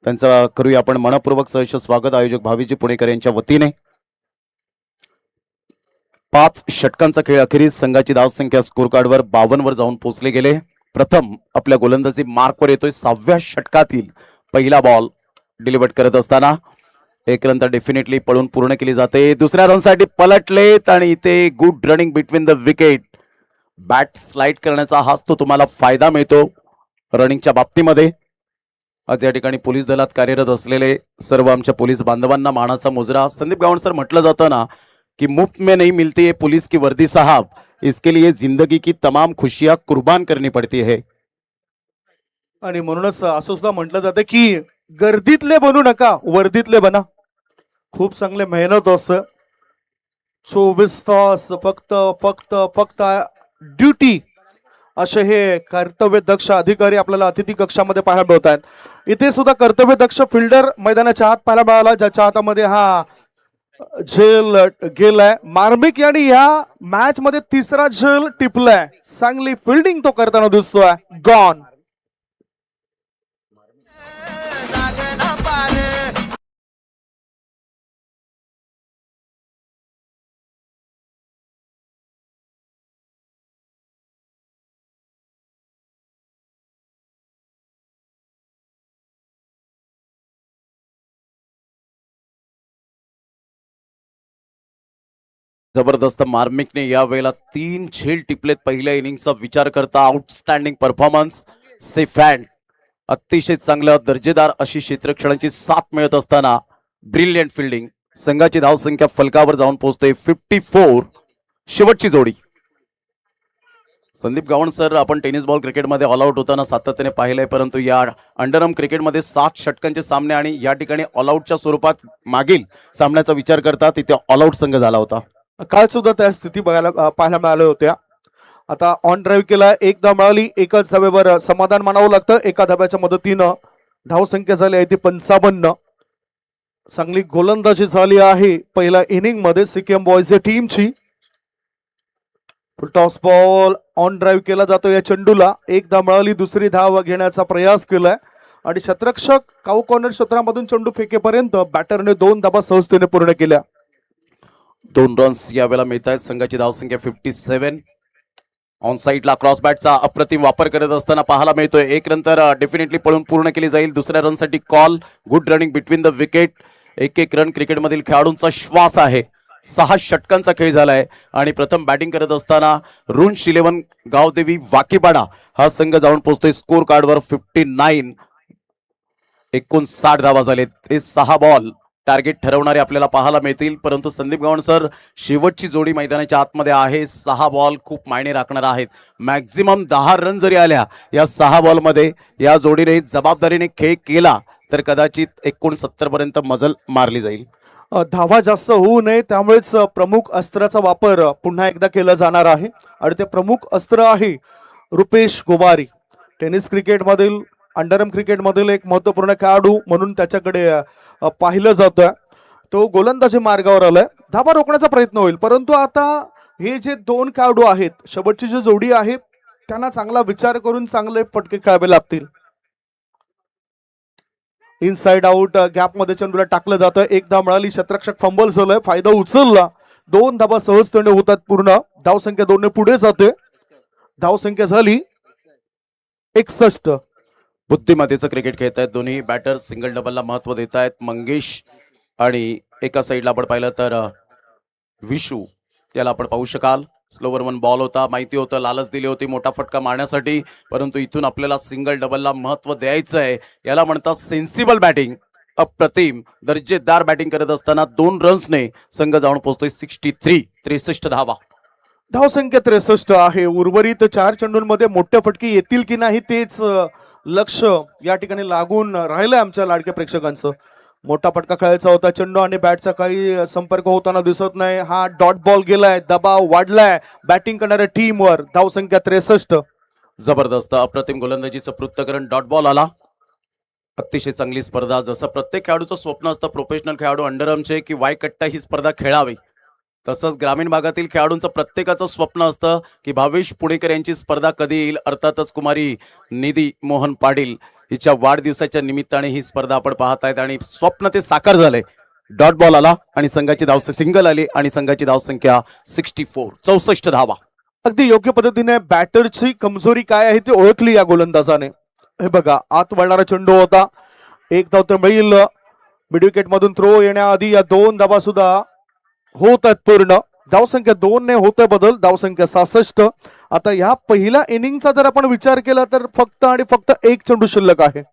त्यांचं करूया आपण मनपूर्वक सहर्ष स्वागत आयोजक भावीजी पुणेकर यांच्या वतीने. 5 षटकांचा खेळ अखेरीस संघाची धावसंख्या स्कोर कार्डवर 52 वर जाऊन पोहोचले गेले. प्रथम आपल्या गोलंदाजी मार्कवर येतोय 6व्या षटकातील पहिला बॉल डिलिव्हर करत असताना एक रन तर डेफिनेटली पळून पूर्ण केली जाते. दुसऱ्या रनसाठी पलटलेत आणि इथे good running between the wicket. Bat slide करण्याचा हाच तो तुम्हाला फायदा मिळतो रनिंगच्या बाबतीमध्ये. आज या ठिकाणी पोलीस दलात कार्यरत असलेले सर्व आमच्या पोलीस बांधवांना मानाचा मुजरा. संदीप गावंड सर, म्हटलं जातं ना कि मुफ्त में नहीं मिलती है पुलिस की वर्दी साहब, इसके लिए जिंदगी की तमाम खुशियां कुर्बान करनी पड़ती है. आणि म्हणूनच असं सुद्धा म्हटलं जातं की गर्दीतले बनू नका, वर्दीतले बना. खूप चांगले मेहनत असतं. 24 तास फक्त फक्त फक्त ड्युटी असे हे कर्तव्य दक्ष अधिकारी आपल्याला अतिथी कक्षामध्ये पाहायला मिळत आहेत. इथे सुद्धा कर्तव्य दक्ष फिल्डर मैदानाच्या आत पाहायला मिळाला, ज्याच्या हातामध्ये हा झेल गेलाय. मार्मिक यांनी या मॅच मध्ये 3रा झेल टिपलाय. चांगली फिल्डिंग तो करताना दिसतोय. गॉन. जबरदस्त. मार्मिकने या वेळेला 3 झेल टिपलेत पहिल्या इनिंगचा विचार करता. Outstanding performance. Safe hand. अतिशय चांगलं दर्जेदार अशी क्षेत्ररक्षणाची साथ मिळत असताना ब्रिलियंट फिल्डिंग. संघाची धावसंख्या फलकावर जाऊन पोहोचते 54. शेवटची जोडी. संदीप गावंड सर, आपण टेनिस बॉल क्रिकेटमध्ये ऑल आउट होताना सातत्याने पाहिलंय, परंतु या अंडरआर्म क्रिकेटमध्ये 7 षटकांचे सामने आणि या ठिकाणी ऑल आउटच्या स्वरूपात मागील सामन्याचा विचार करता तिथे ऑल आउट संघ झाला होता. काल सुद्धा त्या स्थिती पाहायला मिळाल्या होत्या. आता ऑन ड्राईव्ह केला, 1 धाव मिळाली. एकच धाब्यावर समाधान मानावं लागतं. एका धाब्याच्या मदतीनं धावसंख्या झाली आहे ती 55. चांगली गोलंदाजी झाली आहे पहिल्या इनिंग मध्ये सिक्कीम बॉयज टीमची. टॉस बॉल ऑन ड्राईव्ह केला जातो या चेंडूला. 1 धाव मिळाली. दुसरी धाव घेण्याचा प्रयास केलाय आणि क्षेत्ररक्षक काऊ कॉर्नर क्षेत्रामधून चेंडू फेकेपर्यंत बॅटरने 2 धावा सहजतेने पूर्ण केल्या. 2 रन्स यावेळेला मिळत आहेत. संघाची धावसंख्या 57. ऑन साईडला क्रॉस बॅटचा अप्रतिम वापर करत असताना पाहायला मिळतोय. 1 रन तर डेफिनेटली पळून पूर्ण केली जाईल. दुसऱ्या रनसाठी call. Good running between the wicket. 1-1 run क्रिकेटमधील खेळाडूंचा श्वास आहे. 6 षटकांचा खेळ झालाय आणि प्रथम बॅटिंग करत असताना रुंश 11 गावदेवी वाकीपाडा हा संघ जाऊन पोहोचतोय स्कोर कार्डवर 59. 59 धावा झालेत. हे 6 बॉल टार्गेट ठरवणारे आपल्याला पाहायला मिळतील, परंतु संदीप गावंड सर, शेवटची जोडी मैदानाच्या आतमध्ये आहे. 6 बॉल खूप मायने राखणार आहेत. मॅक्झिमम 10 रन जरी आल्या या 6 बॉलमध्ये या जोडीने जबाबदारीने खेळ केला तर कदाचित 69 पर्यंत मजल मारली जाईल. धावा जास्त होऊ नये त्यामुळेच प्रमुख अस्त्राचा वापर पुन्हा एकदा केला जाणार आहे आणि ते प्रमुख अस्त्र आहे रुपेश गोवारी. टेनिस क्रिकेटमधील अंडरआर्म क्रिकेटमधील एक महत्त्वपूर्ण खेळाडू म्हणून त्याच्याकडे पाहिलं जातं. तो गोलंदाजी मार्गावर आलाय. धावा रोखण्याचा प्रयत्न होईल, परंतु आता हे जे 2 खेळाडू आहेत, शेवटची जी जोडी आहे, त्यांना चांगला विचार करून चांगले फटके खेळावे लागतील. इनसाइड आउट गॅप मध्ये चेंडूला टाकलं जातं. 1 धाव मिळाली. क्षेत्ररक्षक फंबल झालंय. फायदा उचलला. 2 धावा सहजतेने होतात पूर्ण. धावसंख्या 2 ने पुढे जाते. धावसंख्या झाली 61. बुद्धिमत्तेचं क्रिकेट खेळत आहेत दोन्ही बॅटर. सिंगल डबलला महत्व देत आहेत मंगेश आणि एका साईडला आपण पाहिलं तर विशू याला आपण पाहू शकाल. स्लोवर 1 बॉल होता. माहिती होतं, लालच दिली होती मोठा फटका मारण्यासाठी, परंतु इथून आपल्याला सिंगल डबलला महत्व द्यायचं आहे. याला म्हणतात सेन्सिबल बॅटिंग. अप्रतिम दर्जेदार बॅटिंग करत असताना 2 रन्सने संघ जाऊन पोहोचतोय 63 धावा. धावसंख्या 63 आहे. उर्वरित 4 चेंडूंमध्ये मोठे फटके येतील की नाही तेच लक्ष या ठिकाणी लागून राहिलंय आमच्या लाडक्या प्रेक्षकांचं. मोठा फटका खेळायचा होता. चेंडू आणि बॅटचा काही संपर्क होताना दिसत नाही. हा डॉट बॉल गेलाय. दबाव वाढलाय बॅटिंग करणाऱ्या टीमवर. धावसंख्या 63. जबरदस्त अप्रतिम गोलंदाजीचं पृथ्थकरण, डॉट बॉल आला. अतिशय चांगली स्पर्धा. जसं प्रत्येक खेळाडूचं स्वप्न असतं प्रोफेशनल खेळाडू अंडरआर्मचे की वाय कट्टा ही स्पर्धा खेळावी, तसंच ग्रामीण भागातील खेळाडूंचं प्रत्येकाचं स्वप्न असतं की भावेश पुणेकर यांची स्पर्धा कधी येईल. अर्थातच कुमारी निधी मोहन पाटील हिच्या वाढदिवसाच्या निमित्ताने ही स्पर्धा आपण पाहत आहेत आणि स्वप्न ते साकार झाले. डॉट बॉल आला आणि संघाची धाव सिंगल आली आणि संघाची धावसंख्या 64, 64 धावा. अगदी योग्य पद्धतीने बॅटरची कमजोरी काय आहे ती ओळखली या गोलंदाजाने. हे बघा, आत वळणारा चेंडू होता, एक धाव तर मिळेल. मिड विकेट मधून थ्रो येण्याआधी या 2 धावा सुद्धा होत आहेत पूर्ण. धावसंख्या 2 ने होतोय बदल, धावसंख्या 66. आता ह्या पहिल्या इनिंगचा जर आपण विचार केला तर फक्त आणि फक्त एक चेंडू शिल्लक आहे.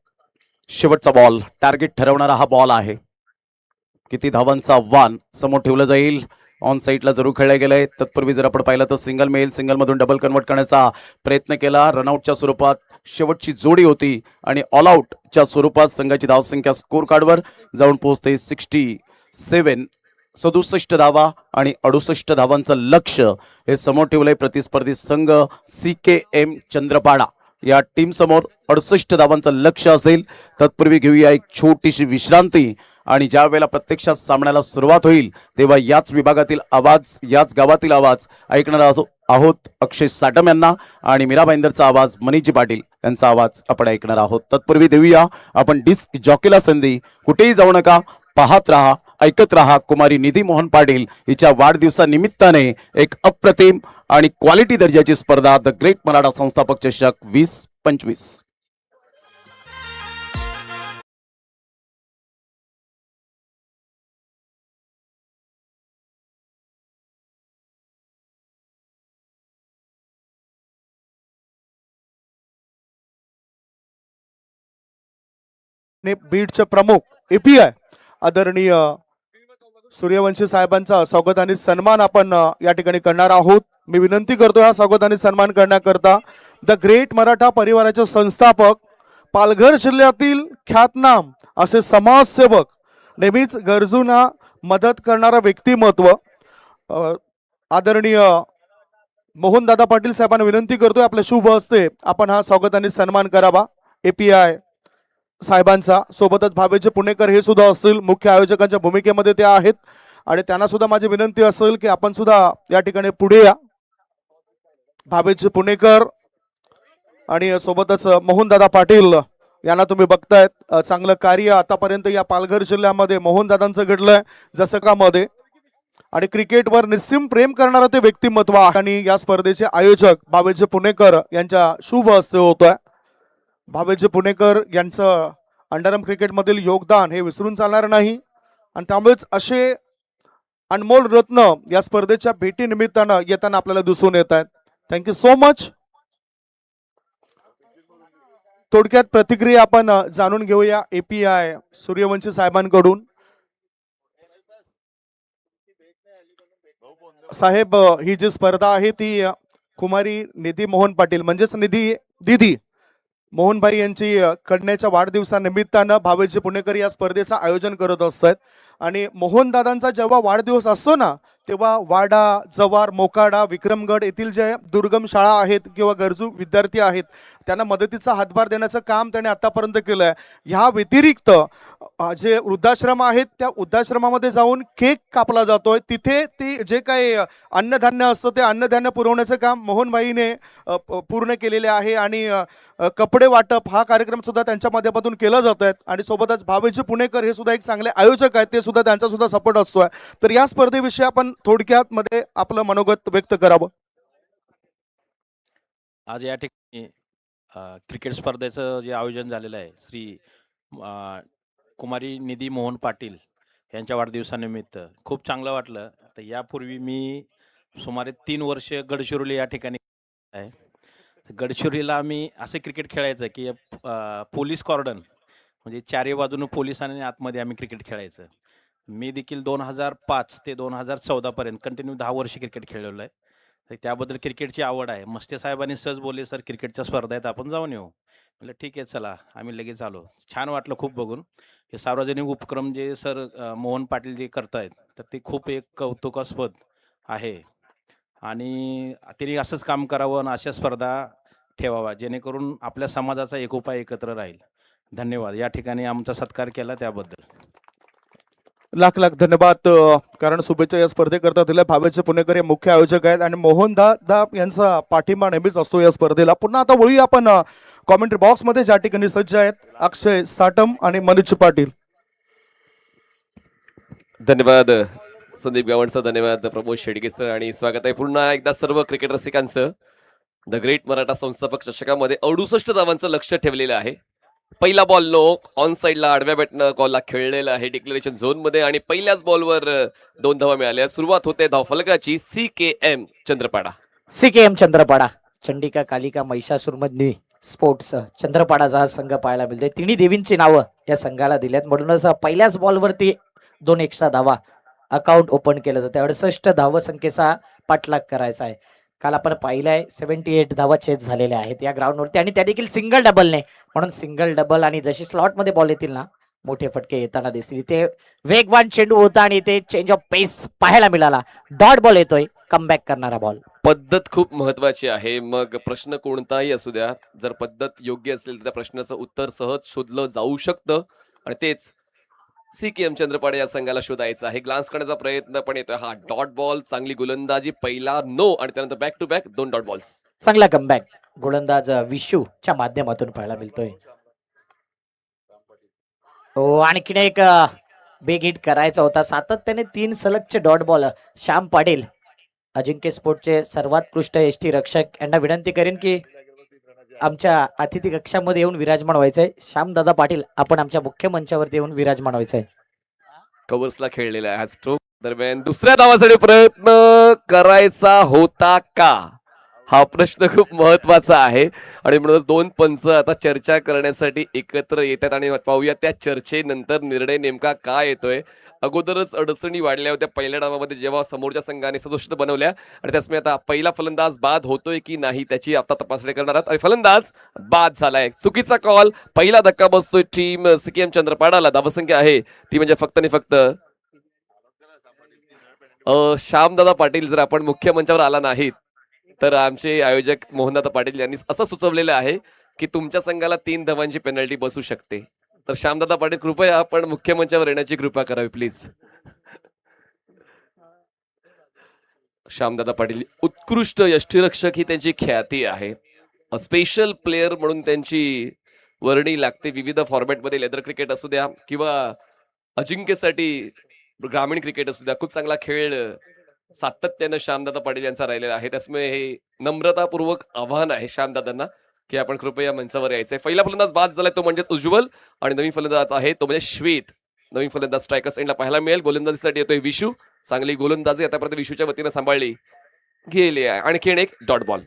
शेवटचा बॉल, टार्गेट ठरवणारा हा बॉल आहे. किती धावांचं आव्हान समोर ठेवलं जाईल. ऑन साईडला जरूर खेळले गेलंय. तत्पूर्वी जर आपण पाहिलं तर सिंगल मिळेल, सिंगल मधून डबल कन्वर्ट करण्याचा प्रयत्न केला. रनआउटच्या स्वरूपात शेवटची जोडी होती आणि ऑल आउटच्या स्वरूपात संघाची धावसंख्या स्कोर कार्डवर जाऊन पोहोचते 67, 67 धावा आणि 68 धावांचं लक्ष हे समोर ठेवलंय प्रतिस्पर्धी संघ CKM चंद्रपाडा या टीम समोर. 68 धावांचं लक्ष असेल. तत्पूर्वी घेऊया एक छोटीशी विश्रांती आणि ज्या वेळेला प्रत्यक्षात सामन्याला सुरुवात होईल तेव्हा याच विभागातील आवाज, याच गावातील आवाज ऐकणार आहोत अक्षय साटम यांना आणि मीरा भाईंदरचा आवाज मनीषजी पाटील यांचा आवाज आपण ऐकणार आहोत. तत्पूर्वी देऊया आपण डिस्क जॉकीला संधी. कुठेही जाऊ नका, पाहत रहा, ऐकत रहा. कुमारी निधी मोहन पाटील हिच्या वाढदिवसानिमित्ताने एक अप्रतिम आणि क्वालिटी दर्जाची स्पर्धा द ग्रेट मराठा संस्थापक चषक 2025. बीडचे प्रमुख API आदरणीय सूर्यवंशी साहेबांचा स्वागत आणि सन्मान आपण या ठिकाणी करणार आहोत. मी विनंती करतो हा स्वागत आणि सन्मान करण्याकरता द ग्रेट मराठा परिवाराचे संस्थापक, पालघर जिल्ह्यातील ख्यातनाम असे समाजसेवक, नेहमीच गरजूंना मदत करणारा व्यक्तिमत्व आदरणीय मोहनदादा पाटील साहेबांना विनंती करतोय आपल्या शुभ हस्ते आपण हा स्वागत आणि सन्मान करावा API साहेबांचा. सोबतच भावेचे पुणेकर हे सुद्धा असतील, मुख्य आयोजकांच्या भूमिकेमध्ये ते आहेत आणि त्यांना सुद्धा माझी विनंती असेल की आपण सुद्धा या ठिकाणी पुढे या. भावेचे पुणेकर आणि सोबतच मोहनदादा पाटील यांना तुम्ही बघतायत. चांगलं कार्य आतापर्यंत या पालघर जिल्ह्यामध्ये मोहनदादांचं घडलंय जसकामध्ये आणि क्रिकेटवर निस्सीम प्रेम करणारं ते व्यक्तिमत्व आहे आणि या स्पर्धेचे आयोजक भावेचे पुणेकर यांच्या शुभ हस्ते होतोय. भावेजी पुणेकर यांचं अंडरआर्म क्रिकेटमधील योगदान हे विसरून चालणार नाही आणि त्यामुळेच असे अनमोल रत्न या स्पर्धेच्या भेटी निमित्तानं येताना आपल्याला दिसून येत आहेत. Thank you so much. थोडक्यात प्रतिक्रिया आपण जाणून घेऊया API सूर्यवंशी साहेबांकडून. साहेब, ही जी स्पर्धा आहे ती कुमारी निधी मोहन पाटील म्हणजेच दीदी मोहनभाई यांची कन्याच्या वाढदिवसानिमित्तानं भावेजी पुणेकर या स्पर्धेचं आयोजन करत असतात आणि मोहनदादांचा जेव्हा वाढदिवस असतो ना तेव्हा वाडा, जव्हार, मोकाडा, विक्रमगड येथील जे दुर्गम शाळा आहेत किंवा गरजू विद्यार्थी आहेत त्यांना मदतीचा हातभार देण्याचं काम त्याने आतापर्यंत केलं आहे. ह्या व्यतिरिक्त जे वृद्धाश्रम आहेत त्या वृद्धाश्रमामध्ये जाऊन केक कापला जातोय. तिथे ते जे काही अन्नधान्य असतं ते अन्नधान्य पुरवण्याचं काम मोहनभाईने पूर्ण केलेले आहे आणि कपडे वाटप हा कार्यक्रम सुद्धा त्यांच्या माध्यमातून केला जात आहे आणि सोबतच भावेजी पुणेकर हे सुद्धा एक चांगले आयोजक आहेत, ते सुद्धा त्यांचा सुद्धा सपोर्ट असतोय. तर या स्पर्धेविषयी आपण थोडक्यात मध्ये आपलं मनोगत व्यक्त करावं. आज या ठिकाणी क्रिकेट स्पर्धेचं जे आयोजन झालेलं आहे श्री कुमारी निधी मोहन पाटील यांच्या वाढदिवसानिमित्त खूप चांगलं वाटलं. तर यापूर्वी मी सुमारे 3 वर्ष गडचिरोली या ठिकाणी आहे. गडचिरोलीला आम्ही असे क्रिकेट खेळायचं की पोलीस कॉर्डन म्हणजे चारी बाजूनं पोलिसांनी आतमध्ये आम्ही क्रिकेट खेळायचं. मी देखील 2005 ते 2014 पर्यंत कंटिन्यू 10 वर्ष क्रिकेट खेळलेलो आहे. तर त्याबद्दल क्रिकेटची आवड आहे. मस्ते साहेबांनी सहज बोलले, सर क्रिकेटच्या स्पर्धा आहेत आपण जाऊन येऊ. म्हटलं ठीक आहे चला. आम्ही लगेच आलो. छान वाटलं खूप बघून. हे सार्वजनिक उपक्रम जे सर मोहन पाटील जे करतायत तर ते खूप एक कौतुकास्पद आहे आणि त्यांनी असंच काम करावं आणि अशा स्पर्धा ठेवावा, जेणेकरून आपल्या समाजाचा एकोपा एकत्र राहील. धन्यवाद. या ठिकाणी आमचा सत्कार केला त्याबद्दल. लाख लाख धन्यवाद. कारण शुभेच्छा या स्पर्धेकरता दिल्या. भावेचे पुणेकर हे मुख्य आयोजक आहेत आणि मोहन दा यांचा पाठिंबा नेहमीच असतो या स्पर्धेला. पुन्हा आता वळूया आपण कॉमेंट्री बॉक्स मध्ये, ज्या ठिकाणी सज्ज आहेत अक्षय साटम आणि मनीष पाटील. धन्यवाद संदीप गावंड सर, धन्यवाद प्रमोद शेडगे सर, आणि स्वागत आहे पुन्हा एकदा सर्व क्रिकेट रसिकांचं. द ग्रेट मराठा संस्थापक चषकामध्ये 68 धावांचं लक्ष ठेवलेलं आहे. पहिला बॉल नो, ऑन साइडला आडव्या बॅटनं कॉलला खेळलेला आहे डिक्लेरेशन झोन मध्ये, आणि पहिल्याच बॉलवर 2 धावा मिळाल्या. सुरुवात होते धावफलकाची CKM चंद्रपाडा. CKM चंद्रपाडा, चंडिका कालिका महिषासुरमधली स्पोर्ट्स चंद्रपाडाचा हा संघ पाहायला मिळतोय. तिन्ही देवींची नावं या संघाला दिल्यात, म्हणूनच पहिल्याच बॉलवरती 2 एक्स्ट्रा धावा अकाउंट ओपन केलं जातं. 68 धावसंख्येचा पाठलाग करायचा आहे. काल आपण पाहिलंय 78 धावा चेस झालेल्या आहेत या ग्राउंडवरती, आणि त्या देखील सिंगल डबलने. म्हणून सिंगल डबल आणि जशी स्लॉट मध्ये बॉल येतील ना, मोठे फटके येताना दिसतील. इथे वेगवान चेंडू होता आणि इथे चेंज ऑफ पेस पाहायला मिळाला. डॉट बॉल येतोय, कमबॅक करणारा बॉल. पद्धत खूप महत्वाची आहे. मग प्रश्न कोणताही असू द्या, जर पद्धत योग्य असेल तर त्या प्रश्नाचं उत्तर सहज शोधलं जाऊ शकतं, आणि तेच CKM चंद्रपाडा या संघाला शोधायचं आहे. ग्लान्स करण्याचा प्रयत्न पण येतोय. हा डॉट बॉल, चांगली गोलंदाजी, पहिला नो, आणि त्यानंतर back to back 2 dot balls. चांगला कमबॅक गोलंदाज विशूच्या माध्यमातून पाहायला मिळतोय. हो, आणखीन एक बिग हिट करायचा होता. सातत्याने 3 सलगचे डॉट बॉल. श्याम पाटील, अजिंक्य स्पोर्टचे सर्वोत्कृष्ट एसटी रक्षक, यांना विनंती करेन की आमच्या अतिथी कक्षामध्ये येऊन विराजमान व्हायचंय. श्यामदादा पाटील, आपण आमच्या मुख्य मंचावरती येऊन विराजमान व्हायचंय. कव्हर्सला खेळलेला आहे. हा स्ट्रोक दरम्यान दुसऱ्या धावासाठी प्रयत्न करायचा होता का, हा प्रश्न खूप महत्वाचा आहे. आणि म्हणून 2 पंच आता चर्चा करण्यासाठी एकत्र येतात, आणि पाहूया त्या चर्चेनंतर निर्णय नेमका काय येतोय. अगोदरच अडचणी वाढल्या होत्या पहिल्या डावामध्ये, जेव्हा समोरच्या संघाने 67 बनवल्या, आणि त्याचमुळे आता पहिला फलंदाज बाद होतोय की नाही त्याची आता तपासणी करणार आहात. आणि फलंदाज बाद झालाय, चुकीचा कॉल. पहिला धक्का बसतोय टीम CKM चंद्रपाडाला. धावसंख्या आहे ती म्हणजे फक्त आणि फक्त श्यामदादा पाटील. जर आपण मुख्य मंचावर आला नाहीत तर आमचे आयोजक मोहनदादा पाटील यांनी असं सुचवलेलं आहे की तुमच्या संघाला 3 धावांची पेनल्टी बसू शकते. तर श्यामदादा पाटील, कृपया आपण मुख्य मंचावर येण्याची कृपा करावी प्लीज. श्यामदादा पाटील उत्कृष्ट यष्टीरक्षक ही त्यांची ख्याती आहे. स्पेशल प्लेयर म्हणून त्यांची वर्णी लागते. विविध फॉर्मॅटमध्ये, लेदर क्रिकेट असू द्या किंवा अजिंक्यसाठी ग्रामीण क्रिकेट असू द्या, खूप चांगला खेळ सातत्यानं श्यामदादा पाटील यांचा राहिलेला आहे. त्यामुळे हे नम्रतापूर्वक आव्हान आहे श्यामदादांना की आपण कृपया मंचावर यायचंय. पहिला फलंदाज बाद झालाय तो म्हणजे उज्ज्वल, आणि नवीन फलंदाज आहे तो म्हणजे श्वेत. नवीन फलंदाज स्ट्रायकर्स एंडला पाहायला मिळेल. गोलंदाजीसाठी येतोय विशू. चांगली गोलंदाजी आतापर्यंत विशूच्या वतीनं सांभाळली गेली आहे. आणखीन एक डॉट बॉल.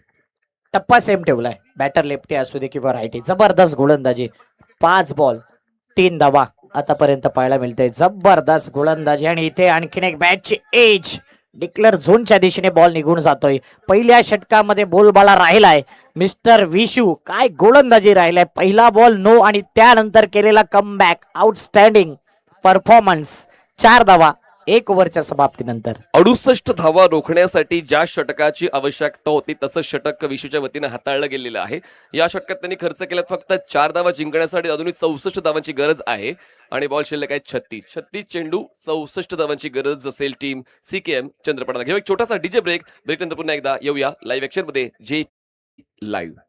टप्पा सेम ठेवलाय, बॅटर लेफ्टी असू दे किंवा राईटी. जबरदस्त गोलंदाजी, 5 बॉल 3 धावा आतापर्यंत पाहायला मिळते. जबरदस्त गोलंदाजी, आणि इथे आणखीन एक बॅटची एज. डिक्लेअर झोनच्या दिशेने बॉल निघून जातोय. पहिल्या षटकामध्ये बोलबाला राहिलाय मिस्टर विशू. काय गोलंदाजी राहिलाय. पहिला बॉल नो, आणि त्यानंतर केलेला कमबॅक. Outstanding performance. 4 धावा 1 ओव्हरच्या समाप्तीनंतर. 68 धावा रोखण्यासाठी ज्या षटकाची आवश्यकता होती तसं षटक विशूच्या वतीनं हाताळलं गेलेलं आहे. या षटकात त्यांनी खर्च केला फक्त 4 धावा जिंकण्यासाठी. अजूनही 64 धावांची गरज आहे, आणि बॉल शिल्लक आहे 36 चेंडू. 64 धावांची गरज असेल टीम CKM चंद्रपाडाला. घेऊ एक छोटासा डीजे ब्रेक. ब्रेकनंतर पुन्हा एकदा येऊया लाईव्ह ऍक्शन मध्ये. जे लाईव्ह.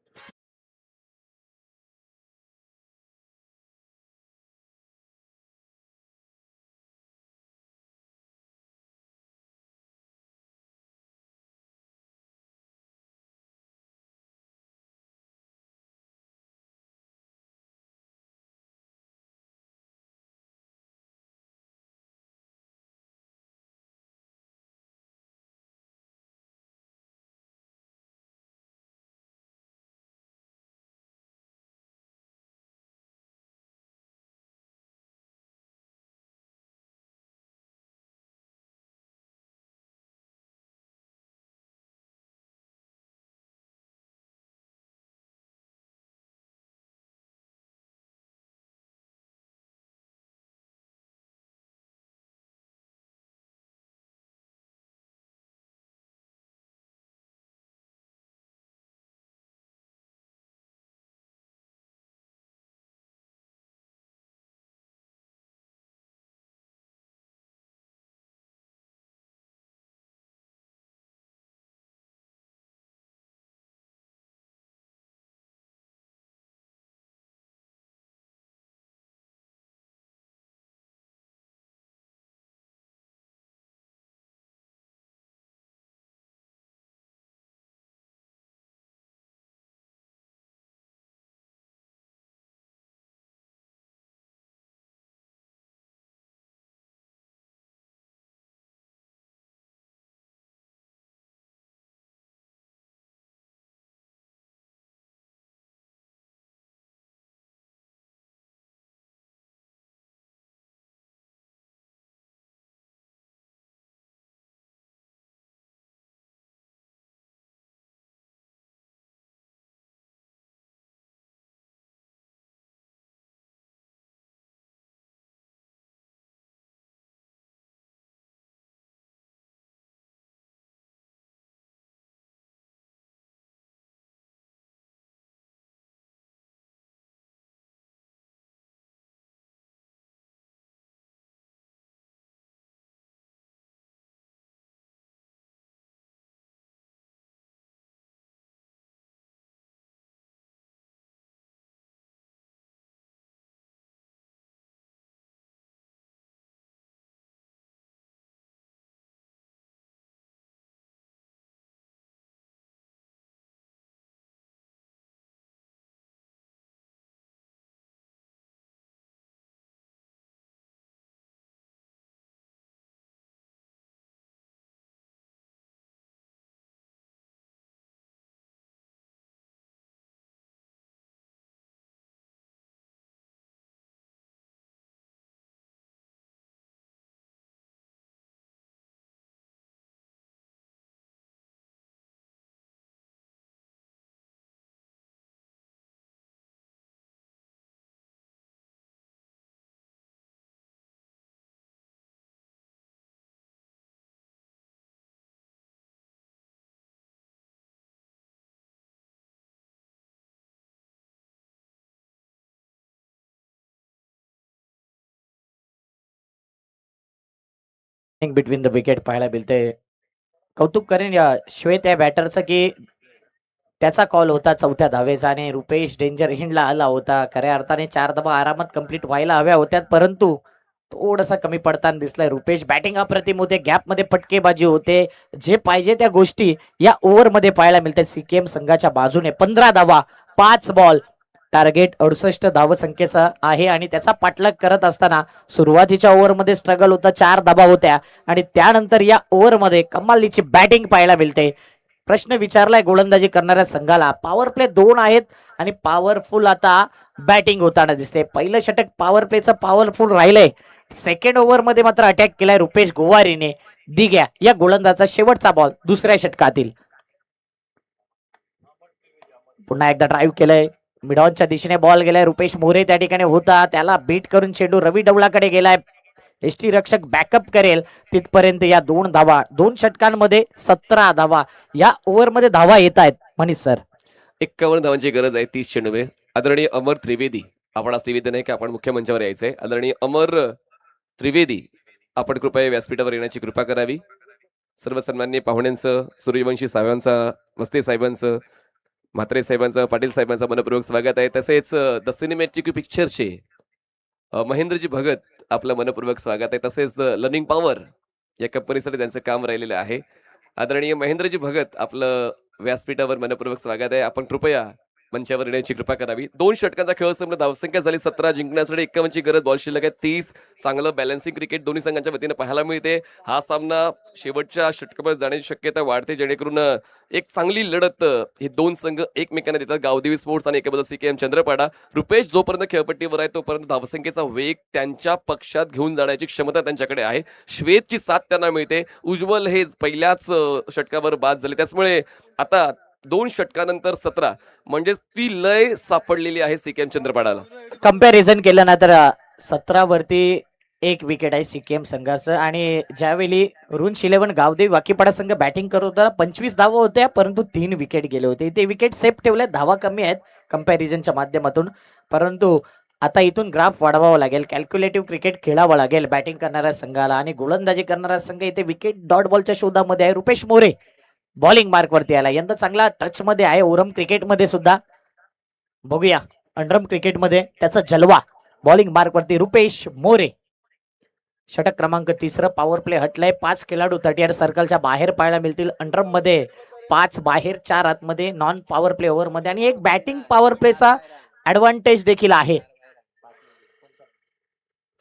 बिटवीन द विकेट पाहायला मिळते. कौतुक करेन या श्वेत या बॅटरचं की त्याचा कॉल होता चौथ्या धावेचा आणि रुपेश डेंजर हिंडला आला होता. खऱ्या अर्थाने 4 धावा आरामात कंप्लीट व्हायला हव्या होत्या, परंतु थोडासा कमी पडताना दिसलाय. रुपेश बॅटिंग अप्रतिम होते, गॅपमध्ये फटकेबाजी होते, जे पाहिजे त्या गोष्टी या ओव्हरमध्ये पाहायला मिळतात. सीकेएम संघाच्या बाजूने 15 धावा 5 बॉल, टार्गेट 68 धावसंख्येचा आहे आणि त्याचा पाठलाग करत असताना सुरुवातीच्या ओव्हरमध्ये स्ट्रगल होता, 4 धावा होत्या आणि त्यानंतर या ओव्हरमध्ये कमालीची बॅटिंग पाहायला मिळते. प्रश्न विचारलाय गोलंदाजी करणाऱ्या संघाला. पॉवर प्ले 2 आहेत आणि पॉवरफुल आता बॅटिंग होताना दिसते. पहिलं षटक पॉवर प्लेचं पॉवरफुल राहिलंय. सेकंड ओव्हर मध्ये मात्र अटॅक केलाय रुपेश गोवारीने. दिग्या या गोलंदाजाचा शेवटचा बॉल दुसऱ्या षटकातील. पुन्हा एकदा ड्राईव्ह केलंय, मिडॉनच्या दिशेने बॉल गेलाय. रुपेश मोरे त्या ठिकाणी होता, त्याला बीट करून चेंडू रवी डवलाकडे गेलाय. एसटी रक्षक बॅकअप करेल तिथपर्यंत या 2 धावा. 2 षटकांमध्ये 17 धावा या ओव्हरमध्ये धावा येत आहेत. मनीष सर, 51 धावांची गरज आहे 30 चेंडूमध्ये. आदरणीय अमर त्रिवेदी, आपण आज निवेदन आहे की आपण मुख्य मंचावर यायचंय. आदरणीय अमर त्रिवेदी, आपण कृपया व्यासपीठावर येण्याची कृपा करावी. सर्व सन्माननीय पाहुण्यांचं, सूर्यवंशी साहेबांचं, मस्ते साहेबांचं, म्हात्रे साहेबांचं, पाटील साहेबांचं मनपूर्वक स्वागत आहे. तसेच द सिनेमॅटिक पिक्चरचे महेंद्रजी भगत, आपलं मनपूर्वक स्वागत आहे. तसेच लर्निंग पॉवर या कंपनीसाठी त्यांचं काम राहिलेलं आहे. आदरणीय महेंद्रजी भगत, आपलं व्यासपीठावर मनपूर्वक स्वागत आहे. आपण कृपया मंचावर येण्याची कृपा करावी. 2 षटकांचा खेळ संपला, धावसंख्या झाली 17. जिंकण्यासाठी 51ची गरज, बॉल शिल्लक आहे 30. चांगलं बॅलन्सिंग क्रिकेट दोन्ही संघांच्या वतीने पाहायला मिळते. हा सामना शेवटच्या षटकावर जाण्याची शक्यता वाढते, जेणेकरून एक चांगली लढत हे 2 संघ एकमेकांना देतात. गावदेवी स्पोर्ट्स आणि एका बाजूला सीकेएम चंद्रपाडा. रुपेश जोपर्यंत खेळपट्टीवर आहे तोपर्यंत धावसंख्येचा वेग त्यांच्या पक्षात घेऊन जाण्याची क्षमता त्यांच्याकडे आहे. श्वेतची साथ त्यांना मिळते. उज्ज्वल हे पहिल्याच षटकावर बाद झाले, त्याचमुळे आता 2 षटकानंतर 17 म्हणजे ती लय सापडलेली आहे सीकेएम चंद्रपाडाला. कम्पॅरिझन केलं ना तर 17 वरती 1 विकेट आहे सीकेएम संघाचं. आणि ज्यावेळी रुन्स 11 गावदेवी वाकीपाडा संघ बॅटिंग करत होता 25 धावा होत्या, परंतु 3 विकेट गेले होते. ते विकेट सेफ ठेवले, धावा कमी आहेत कम्पॅरिझनच्या माध्यमातून. परंतु आता इथून ग्राफ वाढवावा लागेल, कॅल्क्युलेटिव्ह क्रिकेट खेळावं लागेल बॅटिंग करणाऱ्या संघाला. आणि गोलंदाजी करणारा संघ इथे विकेट डॉट बॉलच्या शोधामध्ये आहे. रुपेश मोरे बॉलिंग मार्क वरती आला, यंदा चांगला टच मध्ये आहे. ओरम क्रिकेटमध्ये सुद्धा बघूया, अंडरम क्रिकेटमध्ये त्याचा जलवा. बॉलिंग मार्क वरती रुपेश मोरे. षटक क्रमांक 3, पॉवर प्ले हटलाय. 5 खेळाडू 38 सर्कलच्या बाहेर पाहायला मिळतील. अंडरम मध्ये 5 बाहेर, 4 आतमध्ये, नॉन पॉवर प्ले ओव्हर मध्ये आणि एक बॅटिंग पॉवर प्लेचा ऍडव्हान्टेज देखील आहे.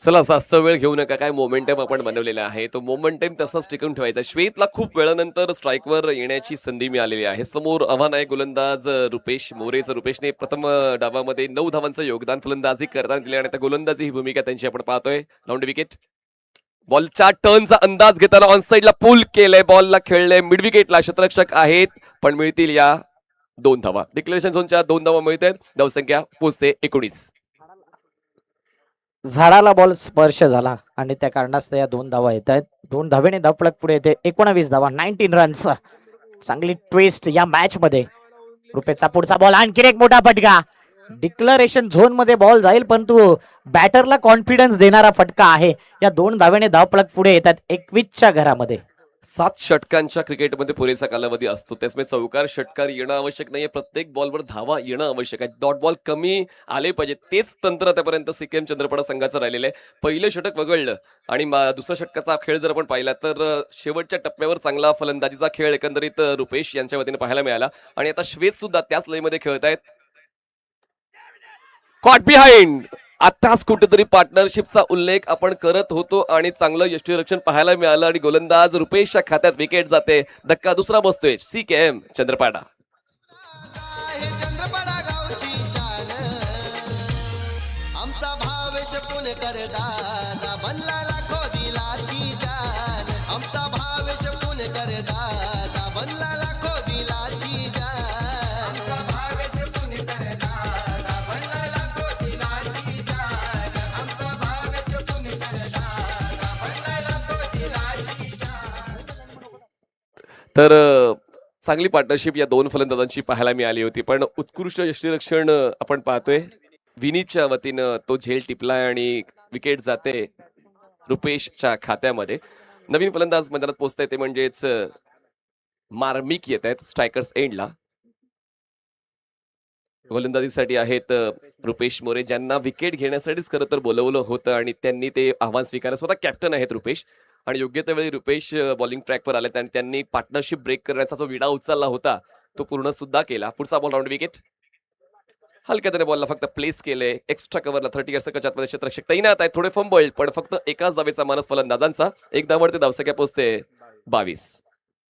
चला, जास्त वेळ घेऊ नका. काय मोमेंटम आपण बनवलेला आहे, तो मोमेंटम तसाच टिकून ठेवायचा. श्वेतला खूप वेळानंतर स्ट्राईकवर येण्याची संधी मिळालेली आहे. समोर आव्हान आहे गोलंदाज रुपेश मोरेचं. रुपेशने प्रथम डावामध्ये 9 धावांचं योगदान फलंदाजी करताना दिले आणि त्या गोलंदाजी ही भूमिका त्यांची आपण पाहतोय. राऊंड विकेट, बॉलच्या टर्नचा अंदाज घेताना ऑन साइडला पुल केलंय, बॉलला खेळलंय मिड विकेटला. क्षेत्ररक्षक आहेत पण मिळतील या 2 धावा. डिक्लेरेशन झोनच्या 2 धावा मिळतात. धावसंख्या पोहोचते 19. झाडाला बॉल स्पर्श झाला आणि त्या कारणास्तव या 2 धावा येत आहेत. 2 धावेने धावफलक पुढे येते. 19 धावा, 19 रन्स. चांगली ट्विस्ट या मॅच मध्ये. रुपेशचा पुढचा बॉल, आणखी एक मोठा फटका. डिक्लरेशन झोन मध्ये बॉल जाईल, परंतु बॅटरला कॉन्फिडन्स देणारा फटका आहे. या 2 धावेने धावफलक पुढे येतात 21च्या घरामध्ये. 7 षटकांच्या क्रिकेटमध्ये पुरेसा कालावधी असतो, त्यामुळे चौकार षटकार येणं आवश्यक नाहीये. प्रत्येक बॉलवर धावा येणं आवश्यक आहे. डॉट बॉल कमी आले पाहिजे, तेच तंत्र आतापर्यंत सीकेएम चंद्रपाडा संघाचं राहिलेलं आहे. पहिलं षटक वगळलं आणि दुसऱ्या षटकाचा खेळ जर आपण पाहिला तर शेवटच्या टप्प्यावर चांगला फलंदाजीचा खेळ एकंदरीत रुपेश यांच्या वतीने पाहायला मिळाला. आणि आता श्वेत सुद्धा त्याच लयमध्ये खेळत आहेत. कॉट बिहाइंड, आताच कुठेतरी पार्टनरशिपचा उल्लेख आपण करत होतो आणि चांगलं यष्टीरक्षण पाहायला मिळालं आणि गोलंदाज रुपेशच्या खात्यात विकेट जाते. धक्का दुसरा बसतोय सीकेएम चंद्रपाडा. आमचा भावेश पुणेकर दादा बनला लाखो दिलाची जान. आमचा भावेश पुणेकर दादा बनला लाखो दिलाची जान. आमचा भावेश पुणेकर दादा बनला लाखो दिलाची जान. आमचा भावेश पुणेकर दादा बनला लाखो दिलाची जान. तर चांगली पार्टनरशिप या 2 फलंदाजांची पाहायला मिळाली होती. पण उत्कृष्ट यष्टीरक्षण आपण पाहतोय. विनीतच्या वतीनं तो झेल टिपलाय आणि विकेट जाते रुपेशच्या खात्यामध्ये. नवीन फलंदाज मैदानात पोहोचताय ते म्हणजेच मार्मिक येत आहेत स्ट्रायकर्स एंडला. गोलंदाजीसाठी आहेत रुपेश मोरे, ज्यांना विकेट घेण्यासाठीच खरं तर बोलवलं होतं आणि त्यांनी ते आव्हान स्वीकारलं. स्वतः कॅप्टन आहेत रुपेश आणि योग्य त्या वेळी रुपेश बॉलिंग ट्रॅकवर आलेत आणि त्यांनी पार्टनरशिप ब्रेक करण्याचा जो विडा उचलला होता तो पूर्ण सुद्धा केला. पुढचा बॉल राऊंड विकेट. हलक्या त्याने बॉलला फक्त प्लेस केले. एक्स्ट्रा कव्हरला 30 यार्ड्सच्या मध्ये क्षेत्ररक्षक तैनात आहेत. थोडे फंबल पण फक्त एकाच धावेचा मानस फलंदाजांचा. एक धावावर ते धावसंख्या पोहोचते 22.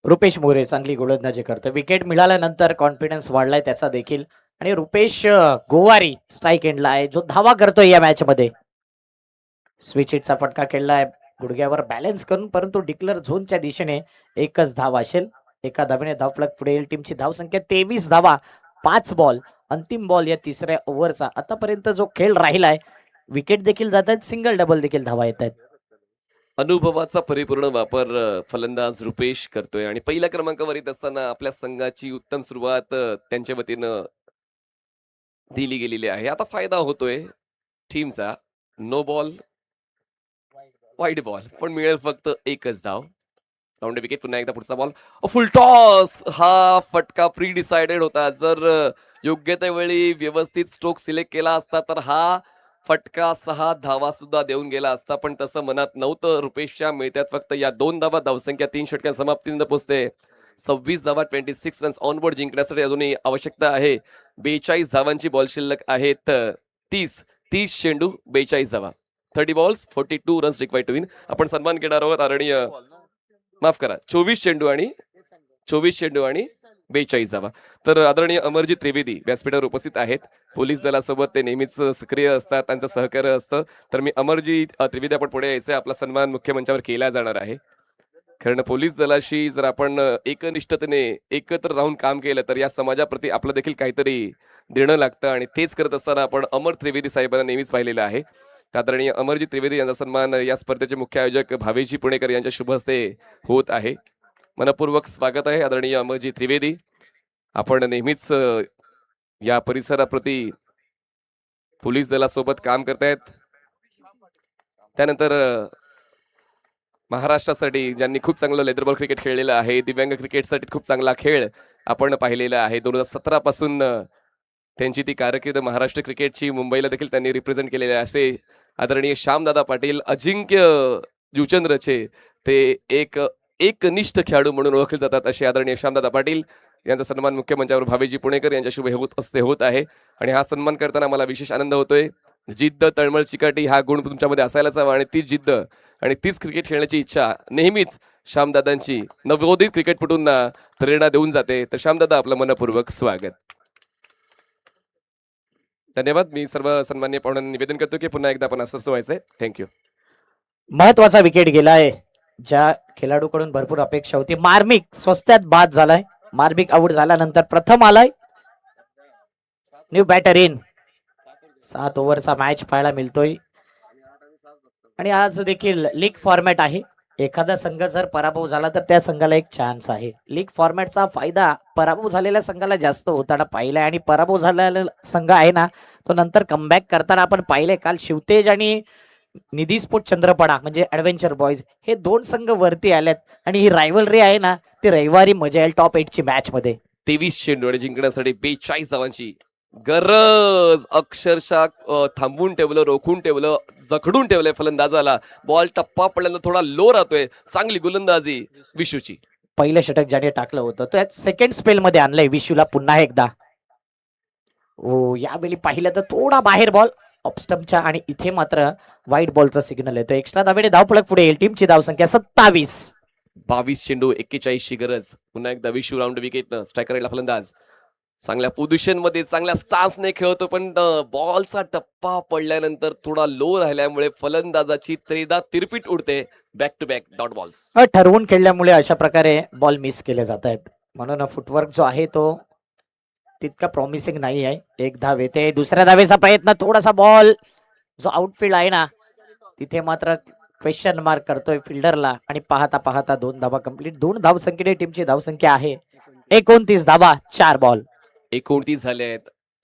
रुपेश मोरे चांगली गोलंदाजी करतो. विकेट मिळाल्यानंतर कॉन्फिडन्स वाढलाय त्याचा देखील. आणि रुपेश गोवारी स्ट्राईक एंडला आहे जो धावा करतोय या मॅच मध्ये. स्विच हिटचा फटका खेळलाय गुडघ्यावर बॅलन्स करून, परंतु डिक्लेअर झोनच्या दिशेने एकच धाव असेल. एका धावेने धाव फलक पुढे येईल. टीमची धावसंख्या 23 धावा, 5 बॉल. अंतिम बॉल या तिसऱ्या ओव्हरचा. आतापर्यंत जो खेळ राहिलाय, विकेट देखील जात आहेत, सिंगल डबल देखील धावा येत आहेत. अनुभवाचा परिपूर्ण वापर फलंदाज रुपेश करतोय आणि पहिल्या क्रमांकावर येत असताना आपल्या संघाची उत्तम सुरुवात त्यांच्या वतीनं दिली गेलेली आहे. आता फायदा होतोय टीमचा. नो बॉल, वाईड बॉल, पण मिळेल फक्त एकच धाव. Round wicket. पुन्हा एकदा पुढचा बॉल, फुल टॉस. हा फटका प्री डिसाइडेड होता. जर योग्य त्या वेळी व्यवस्थित स्ट्रोक सिलेक्ट केला असता तर हा फटका 6 धावा सुद्धा देऊन गेला असता, पण तसं मनात नव्हतं. रुपेशच्या मिळत्यात फक्त या 2 धावा. धावसंख्या 3 षटकां समाप्तीनंतर पोहोचते 26 धावा. 26 रन्स ऑनबोर्ड जिंकण्यासाठी अजूनही आवश्यकता आहे. 42 धावांची बॉल शिल्लक आहेत. 30 चेंडू 42 धावा. 30 balls 42 runs required to win. आपण सन्मान घेणार आहोत आदरणीय, माफ करा, 24 चेंडू आणि 42 धावा. तर आदरणीय अमरजीत त्रिवेदी व्यासपीठावर उपस्थित आहेत. पोलीस दलासोबत ते नेहमीच सक्रिय असतात, त्यांचं सहकार्य असतं. तर मी अमरजीत त्रिवेदी, आपण पुढे यायचं. आपला सन्मान मुख्य मंचावर केला जाणार आहे. कारण पोलीस दलाशी जर आपण एकनिष्ठतेने एकत्र राहून काम केलं तर या समाजाप्रती आपलं देखील काहीतरी देणं लागतं आणि तेच करत असताना आपण अमर त्रिवेदी साहेबांना नेहमीच पाहिलेलं आहे. आदरणीय अमरजीत त्रिवेदी यांचा सन्मान या स्पर्धेचे मुख्य आयोजक भावेजी पुणेकर यांच्या शुभ हस्ते होत आहे. मनपूर्वक स्वागत आहे आदरणीय अमरजीत त्रिवेदी. आपण नेहमीच या परिसराप्रती पोलीस दलासोबत काम करतायत. त्यानंतर महाराष्ट्रासाठी ज्यांनी खूप चांगलं लेदर बॉल क्रिकेट खेळलेलं आहे, दिव्यांग क्रिकेटसाठी खूप चांगला खेळ आपण पाहिलेला आहे. 2017 पासून त्यांची ती कारकीर्द महाराष्ट्र क्रिकेटची, मुंबईला देखील त्यांनी रिप्रेझेंट केलेले आहे. असे आदरणीय श्यामदादा पाटील, अजिंक्य जुचंद्रचे ते एकनिष्ठ खेळाडू म्हणून ओळखले जातात, असे आदरणीय श्यामदादा पाटील यांचा सन्मान मुख्य मंचावर भावेजी पुणेकर यांच्या शुभ हस्ते होत आहे. आणि हा सन्मान करताना मला विशेष आनंद होतोय. जिद्द, तळमळ, चिकाटी हा गुण तुमच्यामध्ये असायलाच हवा आणि तीच जिद्द आणि तीच क्रिकेट खेळण्याची इच्छा नेहमीच श्यामदादांची नवोदित क्रिकेटपटूंना प्रेरणा देऊन जाते. तर श्यामदादा, आपलं मनपूर्वक स्वागत. धन्यवाद. मी सर्व सन्मान्य पाहुण्यांना निवेदन करतो की पुन्हा एकदा आपण असंच व्हायचंय. थँक्यू. महत्वाचा विकेट गेलाय, ज्या खेळाडूकडून भरपूर अपेक्षा होती. मार्मिक स्वस्त्यात बाद झालाय. मार्मिक आउट झाल्यानंतर प्रथम आलाय न्यू बॅटर इन. 7 ओव्हरचा मॅच पाहायला मिळतोय आणि आज देखील लीग फॉर्मॅट आहे. एखादा संघ जर पराभव झाला तर त्या संघाला एक चान्स आहे. लीग फॉर्मॅटचा फायदा पराभव झालेल्या संघाला जास्त होताना पाहिलाय आणि पराभव झालेला संघ आहे ना, तो नंतर कमबॅक करताना आपण पाहिले. काल शिवतेज आणि निधी स्पोर्ट चंद्रपडा म्हणजे ऍडव्हेंचर बॉयज हे 2 संघ वरती आलेत आणि ही रायव्हलरी आहे ना, ती रविवारी मजा येईल टॉप 8 ची मॅच मध्ये. 23 चेंडू आणि जिंकण्यासाठी 42 धावांची गरज. अक्षरशः थांबवून ठेवलं, रोखून ठेवलं, जखडून ठेवलंय फलंदाजाला. बॉल टप्पा पडल्यानंतर थोडा लो राहतोय. चांगली गोलंदाजी विशूची. पहिलं षटक ज्याने टाकलं होतं तो सेकंड स्पेल मध्ये आणलंय विशूला पुन्हा एकदा. ओ, यावेळी पाहिलं तर थोडा बाहेर बॉल ऑफस्टम्पच्या आणि इथे मात्र वाईट बॉलचा सिग्नल येतो. एक्स्ट्रा धावेने धावफलक पुढे येईल. टीमची धावसंख्या 27. 22 चेंडू 41 ची गरज. पुन्हा एकदा विशू राऊंड विकेटनं. स्ट्रायकरला फलंदाज चांगल्या पोझिशन मध्ये चांगल्या स्टान्सने खेळतो, पण बॉलचा टप्पा पडल्यानंतर थोडा लो राहिल्यामुळे फलंदाजाची त्रेदा तिरपीट उडते. Back to back dot balls. ठरवून खेळल्यामुळे अशा प्रकारे बॉल मिस केले जात आहेत. म्हणून फुटवर्क जो आहे तो तितका प्रॉमिसिंग नाही आहे. एक धाव येते. दुसऱ्या धावेचा प्रयत्न. थोडासा बॉल जो आउटफील्ड आहे ना, तिथे मात्र क्वेश्चन मार्क करतोय फिल्डरला आणि पाहता पाहता 2 धावा कंप्लीट. 2 धावसंख्येने टीमची धावसंख्या आहे 29 धावा, 4 बॉल. 29 झाले आहेत.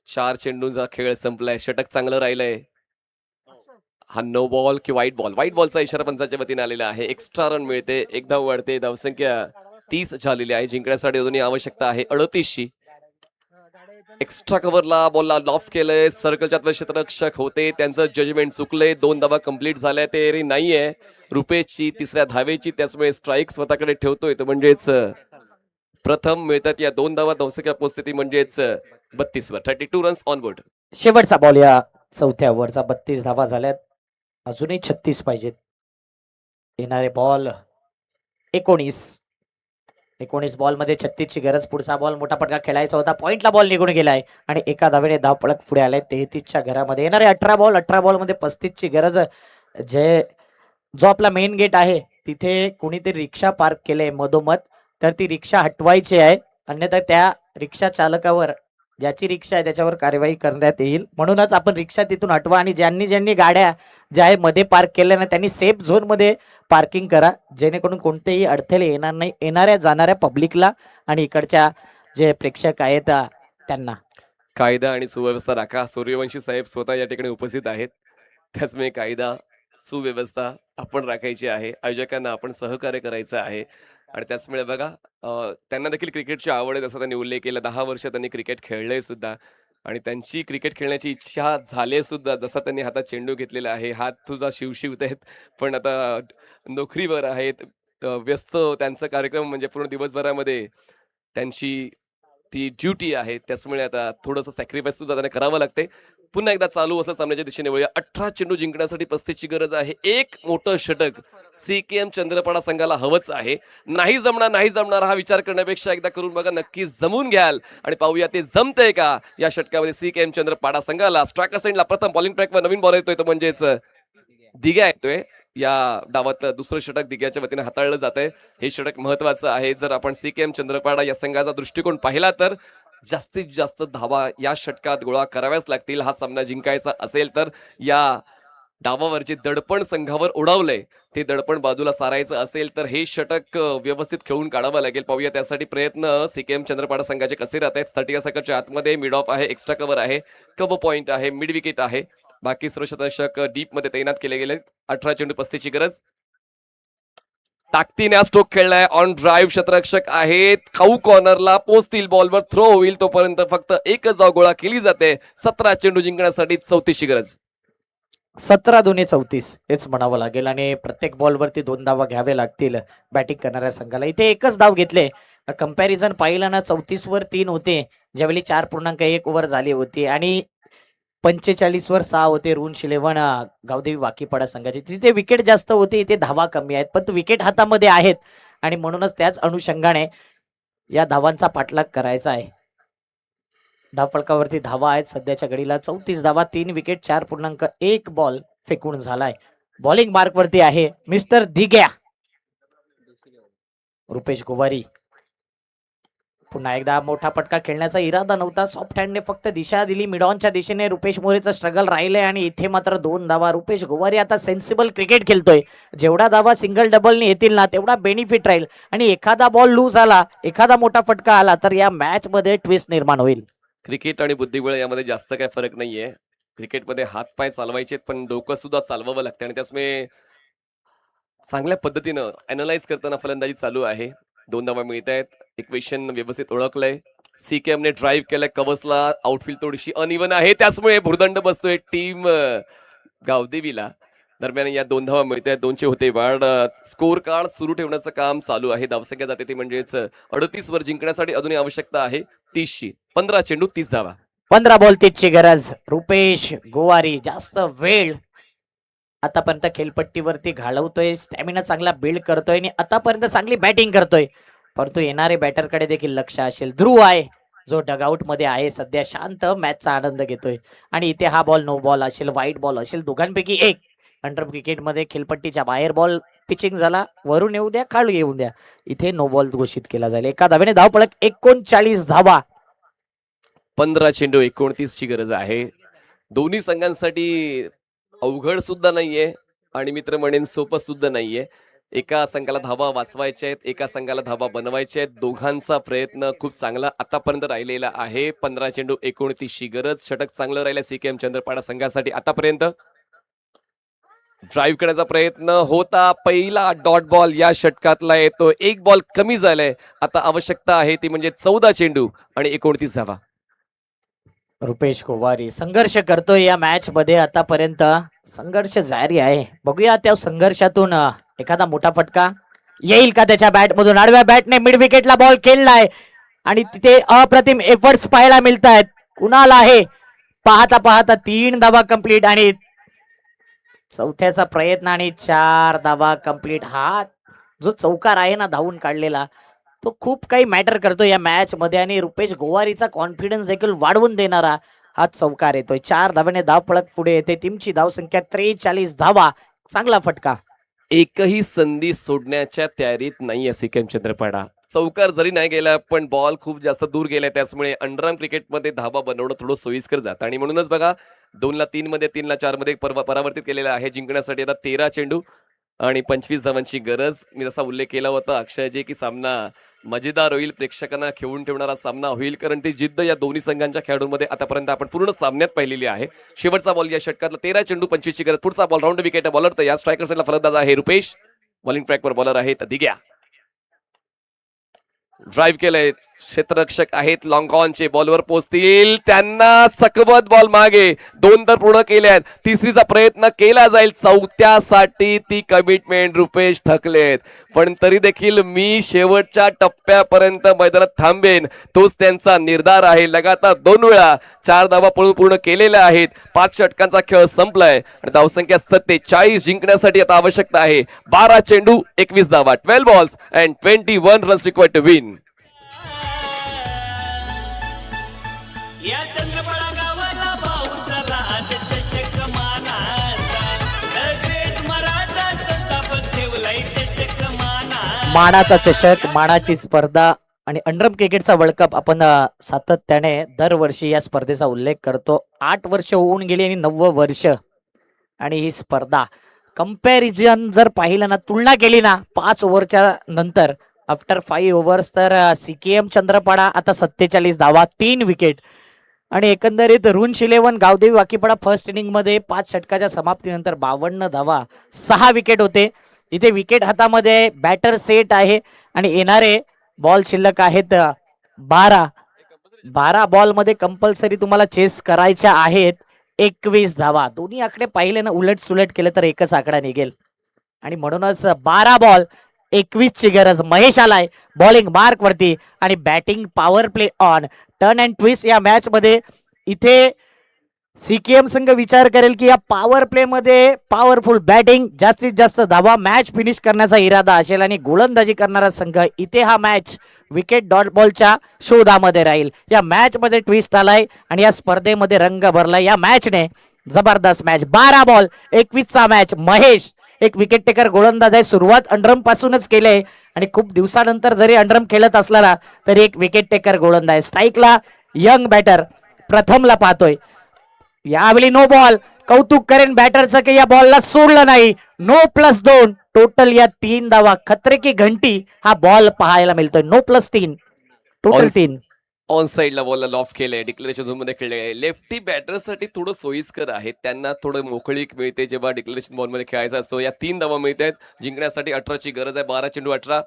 4 चेंडूंचा खेळ संपलाय. षटक चांगलं राहिलंय. हा नो बॉल की व्हाईट बॉलचा इशारा पंचाच्या वतीने आलेला आहे. एक्स्ट्रा रन मिळते, एक धाव वाढते, धावसंख्या 30 झालेली आहे. जिंकण्यासाठी अजूनही आवश्यकता आहे 38ची. एक्स्ट्रा कव्हरला बॉलला लॉफ केलंय, सर्कलच्या आतले क्षेत्ररक्षक होते, त्यांचं जजमेंट चुकलंय. 2 धावा कंप्लीट झाल्या, ते नाहीये रुपेशची तिसऱ्या धावेची, त्याचमुळे स्ट्राईक स्वतःकडे ठेवतोय तो, म्हणजेच प्रथम मिळतात या 2 धावा. धावसंख्या पोहोचते म्हणजेच 32 वर. 32 रन्स ऑन बोर्ड. शेवटचा बॉल या चौथ्या ओव्हरचा. 32 धावा झाल्यात, अजूनही 36 पाहिजेत. येणारे बॉल 19 बॉल मध्ये 36 ची गरज. पुढचा बॉल मोठा फटका खेळायचा होता, पॉइंटला बॉल निघून गेलाय आणि एका धावेने धाव पळक पुढे आलाय 33च्या घरामध्ये. येणारे 18 बॉल मध्ये 35 ची गरज. जो आपला मेन गेट आहे तिथे कोणीतरी रिक्षा पार्क केले मधोमध, तर ती रिक्षा हटवायची आहे, अन्यथा त्या रिक्षा चालकावर, ज्याची रिक्षा आहे त्याच्यावर कार्यवाही करण्यात येईल. म्हणूनच आपण रिक्षा तिथून हटवा आणि ज्यांनी गाड्या ज्या आहे मध्ये पार्क केल्या ना त्यांनी सेफ झोन मध्ये पार्किंग करा, जेणेकरून कोणतेही अडथळे येणार नाही येणाऱ्या जाणाऱ्या पब्लिकला आणि इकडच्या जे प्रेक्षक आहेत त्यांना. कायदा आणि सुव्यवस्था राखा. सूर्यवंशी साहेब स्वतः या ठिकाणी उपस्थित आहेत, त्याचमुळे कायदा सुव्यवस्था आपण राखायची आहे. आयोजकांना आपण सहकार्य करायचं आहे आणि त्याचमुळे बघा त्यांना देखील क्रिकेटची आवड आहे, जसं त्यांनी उल्लेख केला. 10 वर्ष त्यांनी क्रिकेट खेळलंय सुद्धा आणि त्यांची क्रिकेट खेळण्याची इच्छा झाली सुद्धा. जसा त्यांनी हातात चेंडू घेतलेला आहे, हात तुझा शिवशिवत आहेत, पण आता नोकरीवर आहेत, व्यस्त त्यांचा कार्यक्रम म्हणजे पूर्ण दिवसभरामध्ये त्यांची ती ड्युटी आहे, त्याचमुळे आता थोडंसं सॅक्रिफाईस सुद्धा त्यांना करावं लागते. पुन्हा एकदा चालू असलं सामन्याच्या दिशेने वळूया. 18 चेंडू जिंकण्यासाठी 35 ची गरज आहे. एक मोठं षटक CKM चंद्रपाडा संघाला हवंच आहे. नाही जमणार हा विचार करण्यापेक्षा एकदा करून बघा, नक्की जमून घ्याल आणि पाहूया ते जमतंय का या षटकामध्ये CKM चंद्रपाडा संघाला. स्ट्रायकर साइडला प्रथम बॉलिंग ट्रॅकवर नवीन बॉल येतोय, तो म्हणजेच दिग्या येतोय. या डावातलं दुसरं षटक दिग्याच्या वतीने हाताळलं जात आहे. हे षटक महत्वाचं आहे. जर आपण CKM चंद्रपाडा या संघाचा दृष्टिकोन पाहिला तर जास्तीत जास्त धावा या षटकात गोळा कराव्याच लागतील हा सामना जिंकायचा असेल तर. या डावावर जे दडपण संघावर उडवलंय ते दडपण बाजूला सारायचं असेल तर हे षटक व्यवस्थित खेळून काढावं लागेल. पाहूया त्यासाठी प्रयत्न CKM चंद्रपाडा संघाचे कसे राहत आहेत. 30 सेकंडच्या आतमध्ये मिड ऑफ आहे, एक्स्ट्रा कव्हर आहे, कव्हर पॉइंट आहे, मिड विकेट आहे. बाकी सर्व क्षेत्ररक्षक डीप मध्ये तैनात केले गेले. 18 चेंडू 35 ची गरज. ताकदीने स्ट्रोक खेळलाय, ऑन ड्राईव्ह क्षेत्ररक्षक आहेत, खाऊ कॉर्नरला पोचतील, बॉलवर थ्रो होईल तोपर्यंत फक्त एकच धाव गोळा केली जाते. 17 चेंडू जिंकण्यासाठी 34 ची गरज. 17 दूने 34 हेच म्हणावं लागेल आणि प्रत्येक बॉलवरती 2 धावा घ्यावे लागतील बॅटिंग करणाऱ्या संघाला. इथे एकच धाव घेतले. कंपॅरिझन पाहिलं ना 34 वर 3 होते, ज्यावेळी 4.1 ओव्हर झाली होती आणि 45 वर 6 होते रून्स 11 गावदेवी वाकीपाडा संघाची. तिथे विकेट जास्त होते, इथे धावा कमी आहेत, पण विकेट हातामध्ये आहेत आणि म्हणूनच त्याच अनुषंगाने या धावांचा पाठलाग करायचा आहे. धावफलकावरती धावा आहेत सध्याच्या घडीला 34 धावा, 3 विकेट, 4.1 बॉल फेकून झालाय. बॉलिंग मार्क वरती आहे मिस्टर दिग्या. रुपेश गोवारी पुन्हा एकदा मोठा फटका खेळण्याचा इरादा नव्हता, सॉफ्ट हँडने फक्त दिशा दिली मिडॉनच्या दिशेने. रुपेश मोरेचं स्ट्रगल राहिलंय आणि इथे मात्र 2 धावा. रुपेश गोवारी आता सेन्सिबल क्रिकेट खेळतोय. जेवढा धावा सिंगल डबलने येतील ना तेवढा बेनिफिट राहील आणि एखादा बॉल लूज आला, एखादा मोठा फटका आला तर या मॅच मध्ये ट्विस्ट निर्माण होईल. क्रिकेट आणि बुद्धिबळ यामध्ये जास्त काही फरक नाहीये. क्रिकेटमध्ये हात पाय चालवायचे पण डोकं सुद्धा चालवावं लागतं आणि त्याचमुळे चांगल्या पद्धतीनं अॅनलाइज करताना फलंदाजी चालू आहे. 2 धावा मिळत आहेत. इक्वेशन व्यवस्थित ओळखलंय. CKM ने ड्राईव्ह केलंय, कव्हर्सला आउटफील्ड थोडीशी अनइव्हन आहे, त्याचमुळे भुर्दंड बसतोय टीम गावदेवीला. दरम्यान या 2 धावा मिळत आहेत, 2चे होते वाढ. स्कोर कार्ड सुरू ठेवण्याचं काम चालू आहे. धावसंख्या जाते ती म्हणजेच 38 वर जिंकण्यासाठी अजूनही आवश्यकता आहे 30 ची. 15 चेंडू 30 धावा. 15 बॉल 30 ची गरज. रुपेश गोवारी जास्त वेळ आतापर्यंत खेळपट्टीवरती घालवतोय, स्टॅमिना चांगला बिल्ड करतोय आणि आतापर्यंत चांगली बॅटिंग करतोय, परंतु येणारे बॅटरकडे देखील लक्ष असेल. ध्रुव आहे जो डगआउट मध्ये आहे सध्या, शांत मॅचचा आनंद घेतोय आणि इथे हा बॉल नो बॉल असेल, व्हाईट बॉल असेल, दोघांपैकी एक. अंडर क्रिकेटमध्ये खेळपट्टीच्या बाहेर बॉल पिचिंग झाला, वरून येऊ द्या खालू येऊ द्या, इथे नो बॉल घोषित केला जाईल. एका धावेने धावपळक 39 धावा. 15 चेंडू 29 ची गरज आहे. दोन्ही संघांसाठी अवघड सुद्धा नाहीये आणि मित्र म्हणेन सोपं सुद्धा नाहीये. एका संघाला धावा वाचवायच्या आहेत, एका संघाला धावा बनवायच्या आहेत. दोघांचा प्रयत्न खूप चांगला आतापर्यंत राहिलेला आहे. 15 चेंडू 29 ची गरज. षटक चांगलं राहिलं CKM चंद्रपाडा संघासाठी आतापर्यंत. ड्राईव्ह करण्याचा प्रयत्न होता, पहिला डॉट बॉल या षटकातला येतो. एक बॉल कमी झालाय, आता आवश्यकता आहे ती म्हणजे 14 चेंडू आणि 29 धावा. रुपेश गोवारी संघर्ष करतोय या मॅच मध्ये, आतापर्यंत संघर्ष जारी आहे. बघूया त्या संघर्षातून एखादा मोठा फटका येईल का त्याच्या बॅट मधून. आडव्या बॅटने मिड विकेटला बॉल खेळलाय आणि तिथे अप्रतिम एफर्ट्स पाहायला मिळत आहेत. कुणाला आहे पाहता पाहता 3 धावा कंप्लीट आणि चौथ्याचा प्रयत्न आणि 4 धावा कंप्लीट. हा जो चौकार आहे ना धावून काढलेला, तो खूप काही मॅटर करतो या मॅच मध्ये आणि रुपेश गोवारीचा कॉन्फिडन्स देखील वाढवून देणारा हा चौकार येतोय. 4 धावाने धाव पळत पुढे येते. टीमची धावसंख्या 43 धावा. चांगला फटका. एकही संधी सोडण्याच्या तयारीत नाहीये सिक्कीम चंद्रपाडा. चौकार जरी नाही गेला पण बॉल खूप जास्त दूर गेलाय, त्याचमुळे अंडरआर्म क्रिकेटमध्ये धावा बनवणं थोडं सोयीस्कर जातं आणि म्हणूनच बघा 2 ला 3 मध्ये 3 ला 4 मध्ये परावर्तित केलेला आहे. जिंकण्यासाठी आता 13 चेंडू आणि 25 धावांची गरज. मी जसा उल्लेख केला होता अक्षयजी की सामना मजेदार होईल, प्रेक्षकांना खेळून ठेवणारा सामना होईल, कारण ती जिद्द या दोन्ही संघांच्या खेळाडूंमध्ये आतापर्यंत आपण पूर्ण सामन्यात पाहिलेली आहे. शेवटचा बॉल या षटकातला 13 चेंडू 25 ची गरज. पुढचा बॉल राऊंड विकेट. बॉलर तर या स्ट्रायकर साईडला फलंदाज आहे रुपेश. बॉलिंग ट्रॅकवर बॉलर आहेत दिग्या. ड्राईव्ह केलंय, क्षेत्ररक्षक आहेत लॉंग ऑनचे, बॉलवर पोहोचतील, त्यांना चकवत बॉल मागे. 2 तर पूर्ण केल्यात, तिसरीचा प्रयत्न केला जाईल. चौथ्यासाठी ती कमिटमेंट रुपेश थकलेत, पण तरी देखील मी शेवटच्या टप्प्यापर्यंत मैदानात थांबेन, तोच त्यांचा निर्धार आहे. लगातार 2 वेळा 4 धावा पळून पूर्ण केलेल्या आहेत. 5 षटकांचा खेळ संपलाय आणि धावसंख्या 47. जिंकण्यासाठी आता आवश्यकता आहे 12 चेंडू 21 धावा. 12 balls and 21 runs required to win. या चंद्रपाडा गावाला भाऊचा राज चषक मानाचा, The Great मराठा संस्थापक ठेवलाय चषक मानाचा. मानाचा चषक, मानाची स्पर्धा आणि अंडरआर्म क्रिकेटचा वर्ल्ड कप आपण सातत्याने दरवर्षी या स्पर्धेचा उल्लेख करतो. 8 वर्ष होऊन गेली आणि 9वं वर्ष आणि ही स्पर्धा कंपॅरिझन जर पाहिलं ना, तुलना केली ना 5 ओव्हरच्या नंतर आफ्टर 5 ओव्हर्स, तर सीकेएम चंद्रपाडा आता 47 धावा 3 विकेट आणि एकंदरीत रुन्स 11 गावदेवी वाकीपाडा फर्स्ट इनिंग मध्ये 5 षटकाच्या समाप्तीनंतर 52 धावा 6 विकेट होते. इथे विकेट हातामध्ये बॅटर सेट आहे आणि येणारे बॉल शिल्लक आहेत 12 बॉल मध्ये कंपल्सरी तुम्हाला चेस करायच्या आहेत 21 धावा. दोन्ही आकडे पाहिले ना, उलट सुलट केले तर एकच आकडा निघेल आणि म्हणूनच 12 बॉल 21 ची गरज. महेश आलाय बॉलिंग मार्क वरती आणि batting power play on. Turn and twist या मॅच मध्ये इथे सीकेएम संघ विचार करेल की या पॉवर प्ले मध्ये पॉवरफुल बॅटिंग, जास्तीत जास्त धावा, मॅच फिनिश करण्याचा इरादा असेल आणि गोलंदाजी करणारा संघ इथे हा मॅच विकेट डॉट बॉलच्या शोधामध्ये राहील. या मॅच मध्ये ट्विस्ट आलाय आणि या स्पर्धेमध्ये रंग भरलाय. या मॅचने जबरदस्त मॅच. 12 बॉल 21 चा मॅच. महेश एक विकेट टेकर गोलंदाज आहे. सुरुवात अंडरआर्म पासूनच केले आणि खूप दिवसानंतर जरी अंडरआर्म खेळत असला ना तरी एक विकेट टेकर गोलंदाज. स्ट्राईकला यंग बॅटर प्रथमला पाहतोय. यावेळी नो बॉल. कौतुक करेन बॅटरचं की या बॉलला सोडलं नाही. नो +2 टोटल या 3 धावा. खतरे की घंटी हा बॉल पाहायला मिळतोय. No +3 total 3. ऑन साईडला बॉलला लॉफ्ट केलंय, डिक्लेरेशन झोन मध्ये खेळले. लेफ्टी बॅटरसाठी थोडं सोयीस्कर आहे, त्यांना थोडं मोकळीक मिळते जेव्हा डिक्लेरेशन बॉल मध्ये खेळायचा असतो. या 3 धावा मिळत आहेत. जिंकण्यासाठी 18 ची गरज आहे. 12 चेंडू 18.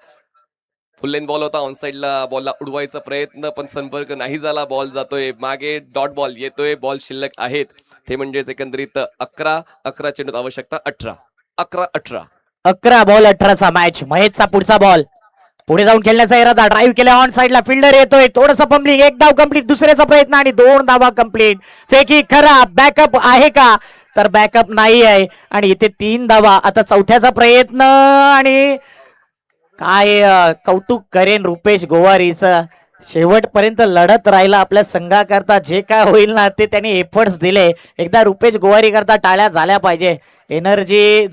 फुल लेन बॉल होता. ऑन साईडला बॉलला उडवायचा प्रयत्न पण संपर्क नाही झाला. बॉल जातोय मागे. डॉट बॉल येतोय. बॉल शिल्लक आहेत ते म्हणजेच एकंदरीत 11 चेंडूत आवश्यकता 18. 11 बॉल 18चा मॅच. महेशचा पुढचा बॉल. पुढे जाऊन खेळण्याचा इरादा. ड्राईव्ह केला ऑन साईडला. फिल्डर येतोय. थोडंसं पंपलिंग. 1 धाव कंप्लीट. दुसऱ्याचा प्रयत्न आणि 2 धावा कंप्लीट. फेकी खराब. बॅकअप आहे का, तर बॅकअप नाही आहे आणि इथे 3 धावा. आता चौथ्याचा प्रयत्न आणि काय कौतुक करेन रुपेश गोवारीचं. शेवटपर्यंत लढत राहिला आपल्या संघाकरता. जे काय होईल ना ते त्यांनी एफर्ट्स दिले. एकदा रुपेश गोवारी करता टाळ्या झाल्या पाहिजे. एनर्जी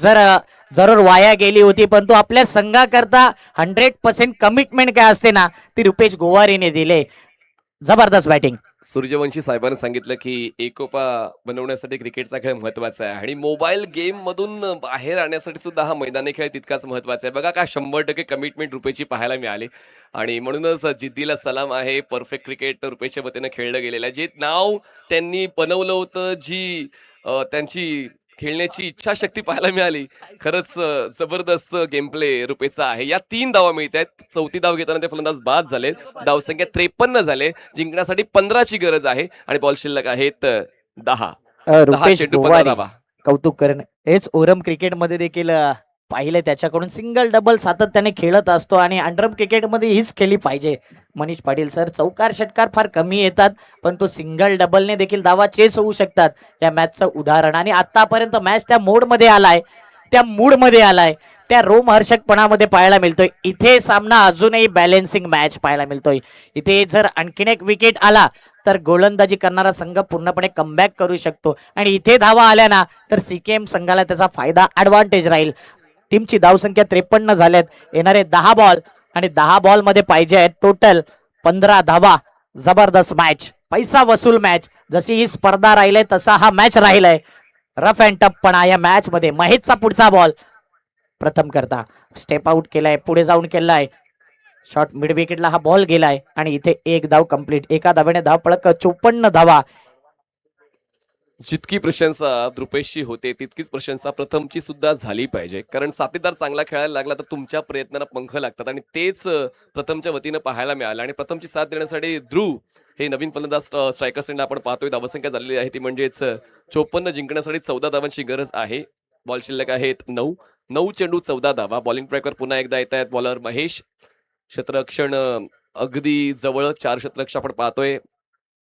जरूर वाया गेली होती, पण तो आपल्या संघाकरता 100% कमिटमेंट काय असते ना ती रुपेश गोवारीने दिले. जबरदस्त बॅटिंग. सूर्यवंशी साहेबांनी सांगितलं की एकोपा बनवण्यासाठी क्रिकेटचा खेळ महत्वाचा आहे आणि मोबाईल गेम मधून बाहेर आणण्यासाठी सुद्धा हा मैदानी खेळ तितकाच महत्वाचा आहे. बघा काय 100% कमिटमेंट रुपेशची पाहायला मिळाली आणि म्हणूनच जिद्दीला सलाम आहे. परफेक्ट क्रिकेट रुपेशच्या वतीनं खेळलं गेलेलं आहे. जे नाव त्यांनी बनवलं होतं, जी त्यांची खेळण्याची इच्छाशक्ती पाहायला मिळाली. खरंच जबरदस्त गेम प्ले रुपेचा आहे. या 3 धावा मिळत आहेत. चौथी धाव घेताना ते फलंदाज बाद झाले. धावसंख्या 53 झाले. जिंकण्यासाठी 15ची गरज आहे आणि बॉल शिल्लक आहेत 10. 10 रुपेश चेंडू 15 गोवारी धावा. कौतुक करणं हेच ओरम क्रिकेटमध्ये देखील पाहिलं त्याच्याकडून सिंगल डबल सातत्याने खेळत असतो आणि अंडरम क्रिकेटमध्ये हीच खेळली पाहिजे. मनीष पाटील सर, चौकार षटकार फार कमी येतात पण तो सिंगल डबलने देखील धावा चेस होऊ शकतात. या मॅचचं उदाहरण आणि आतापर्यंत मॅच त्या मोडमध्ये आलाय, त्या मूडमध्ये आलाय, त्या रोमहर्षकपणामध्ये पाहायला मिळतोय. इथे सामना अजूनही बॅलेन्सिंग मॅच पाहायला मिळतोय. इथे जर आणखीन एक विकेट आला तर गोलंदाजी करणारा संघ पूर्णपणे कमबॅक करू शकतो आणि इथे धावा आल्या ना तर सीकेएम संघाला त्याचा फायदा ऍडव्हान्टेज राहील. टीमची धावसंख्या 53 झाल्यात. येणारे 10 बॉल आणि 10 बॉल मध्ये पाहिजे आहेत टोटल 15 धावा. जबरदस्त मॅच, पैसा वसूल मॅच. जशी ही स्पर्धा राहिली तसा हा मॅच राहिलाय. रफ अँड टफ पणा या मॅच मध्ये. महेशचा पुढचा बॉल प्रथम करता स्टेप आउट केलाय, पुढे जाऊन केलाय शॉर्ट मिड विकेटला हा बॉल गेलाय आणि इथे एक धाव कंप्लीट. एका धावेने धाव पळक 54 धावा. जितकी प्रशंसा द्रुपेशची होते तितकीच प्रशंसा प्रथमची सुद्धा झाली पाहिजे. कारण साथीदार चांगला खेळायला लागला तर तुमच्या प्रयत्नांना पंख लागतात आणि तेच प्रथमच्या वतीनं पाहायला मिळालं. आणि प्रथमची साथ देण्यासाठी ध्रुव हे नवीन फलंदाज स्ट्रायकर सेंड आपण पाहतोय. धावसंख्या झालेली आहे ती म्हणजेच 54. जिंकण्यासाठी 14 धावांची गरज आहे. बॉल शिल्लक आहेत 9. 9 चेंडू 14 धावा. बॉलिंग ट्रॅकवर पुन्हा एकदा येत आहेत बॉलर महेश. क्षेत्ररक्षण अगदी जवळ 4 क्षेत्ररक्षक आपण पाहतोय.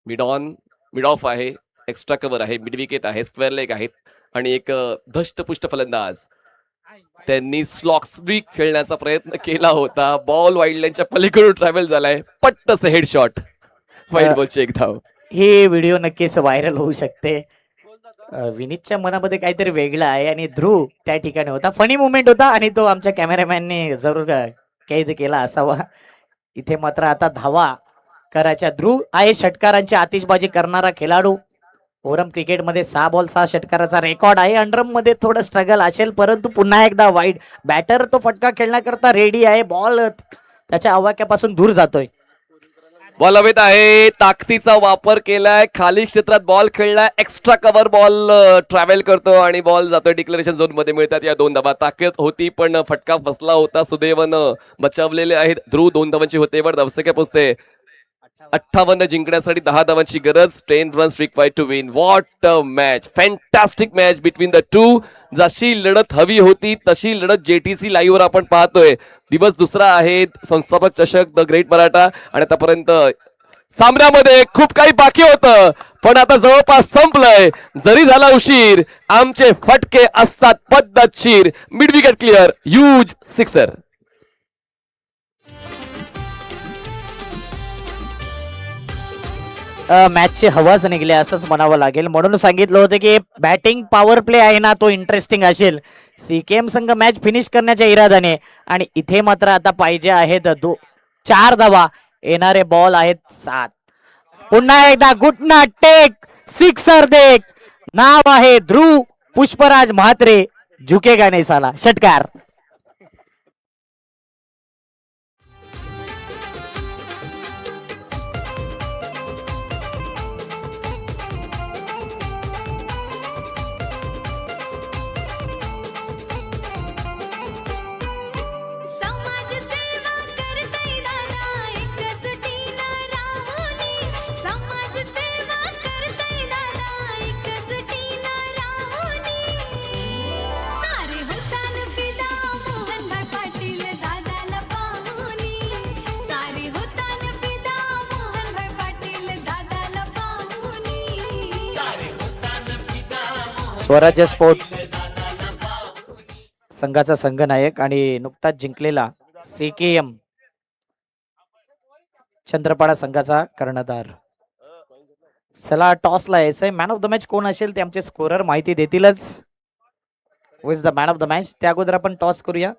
मिड ऑफ आहे, एक्स्ट्रा कव्हर आहे, मिड विकेट आहे, स्क्वेअर लेग आहेत आणि एक धष्टपुष्ट फलंदाज. त्यांनी स्लॉक्सब्रिक खेळण्याचा प्रयत्न केला होता. बॉल वाईल्ड लाईनच्या पलीकडून ट्रॅव्हल झालाय. पट्टस हेड शॉट. वाईल्ड बॉलची एक धाव. हे व्हिडिओ नक्कीच व्हायरल होऊ शकते. विनीतच्या मनामध्ये काहीतरी वेगळं आहे आणि ध्रुव त्या ठिकाणी होता. फनी मुवमेंट होता आणि तो आमच्या कॅमेरामॅनने जरूर कैद केला असावा. इथे मात्र आता धावा करायच्या. ध्रुव आहे षटकारांची आतिषबाजी करणारा खेळाडू. ओरम क्रिकेटमध्ये 6 बॉल 6 षटकाराचा रेकॉर्ड आहे. अंडरम मध्ये थोडं स्ट्रगल असेल परंतु पुन्हा एकदा वाईड. बॅटर तो फटका खेळण्याकरता रेडी आहे. बॉल त्याच्या आवाक्यापासून दूर जातोय. बॉल हवेत आहे. ताकदीचा वापर केलाय. खाली क्षेत्रात बॉल खेळलाय. एक्स्ट्रा कव्हर बॉल ट्रॅव्हल करतो आणि बॉल जातोय डिक्लेरेशन झोन मध्ये. मिळतात या 2 धावा. ताकद होती पण फटका फसला होता. सुदैवानं बचावलेले आहेत. ध्रुव 2 धावांची होते वर धावसंख्या पोहोचते 58. जिंकण्यासाठी 10 धावांची गरज. 10 runs required to win. What a match. Fantastic match between the two. जशी लढत हवी होती तशी लढत जेटीसी लाईव्ह वर आपण पाहतोय. दिवस दुसरा आहे संस्थापक चषक द ग्रेट मराठा आणि आतापर्यंत सामन्यामध्ये खूप काही बाकी होतं पण आता जवळपास संपलंय. जरी झाला उशीर आमचे फटके असतात पद्धतशीर. Mid wicket clear, huge sixer. मॅचची हवाच निघली असंच म्हणावं लागेल. म्हणून सांगितलं होतं की बॅटिंग पॉवर प्ले आहे ना तो इंटरेस्टिंग असेल. सीकेएम संघ मॅच फिनिश करण्याच्या इराद्याने आणि इथे मात्र आता पाहिजे आहेत 4 धावा. येणारे बॉल आहेत 7. पुन्हा एकदा गुटना टेक सिक्सर देख. नाव आहे ध्रुव पुष्पराज म्हात्रे. झुकेगा नाही साला. षटकार. स्वराज्य स्पोर्ट संघाचा संघनायक आणि नुकताच जिंकलेला सीकेएम चंद्रपाडा संघाचा कर्णधार. चला टॉसला यायचंय. मॅन ऑफ द मॅच कोण असेल ते आमचे स्कोरर माहिती देतीलच. Who is the man of the match. त्या अगोदर आपण टॉस करूया.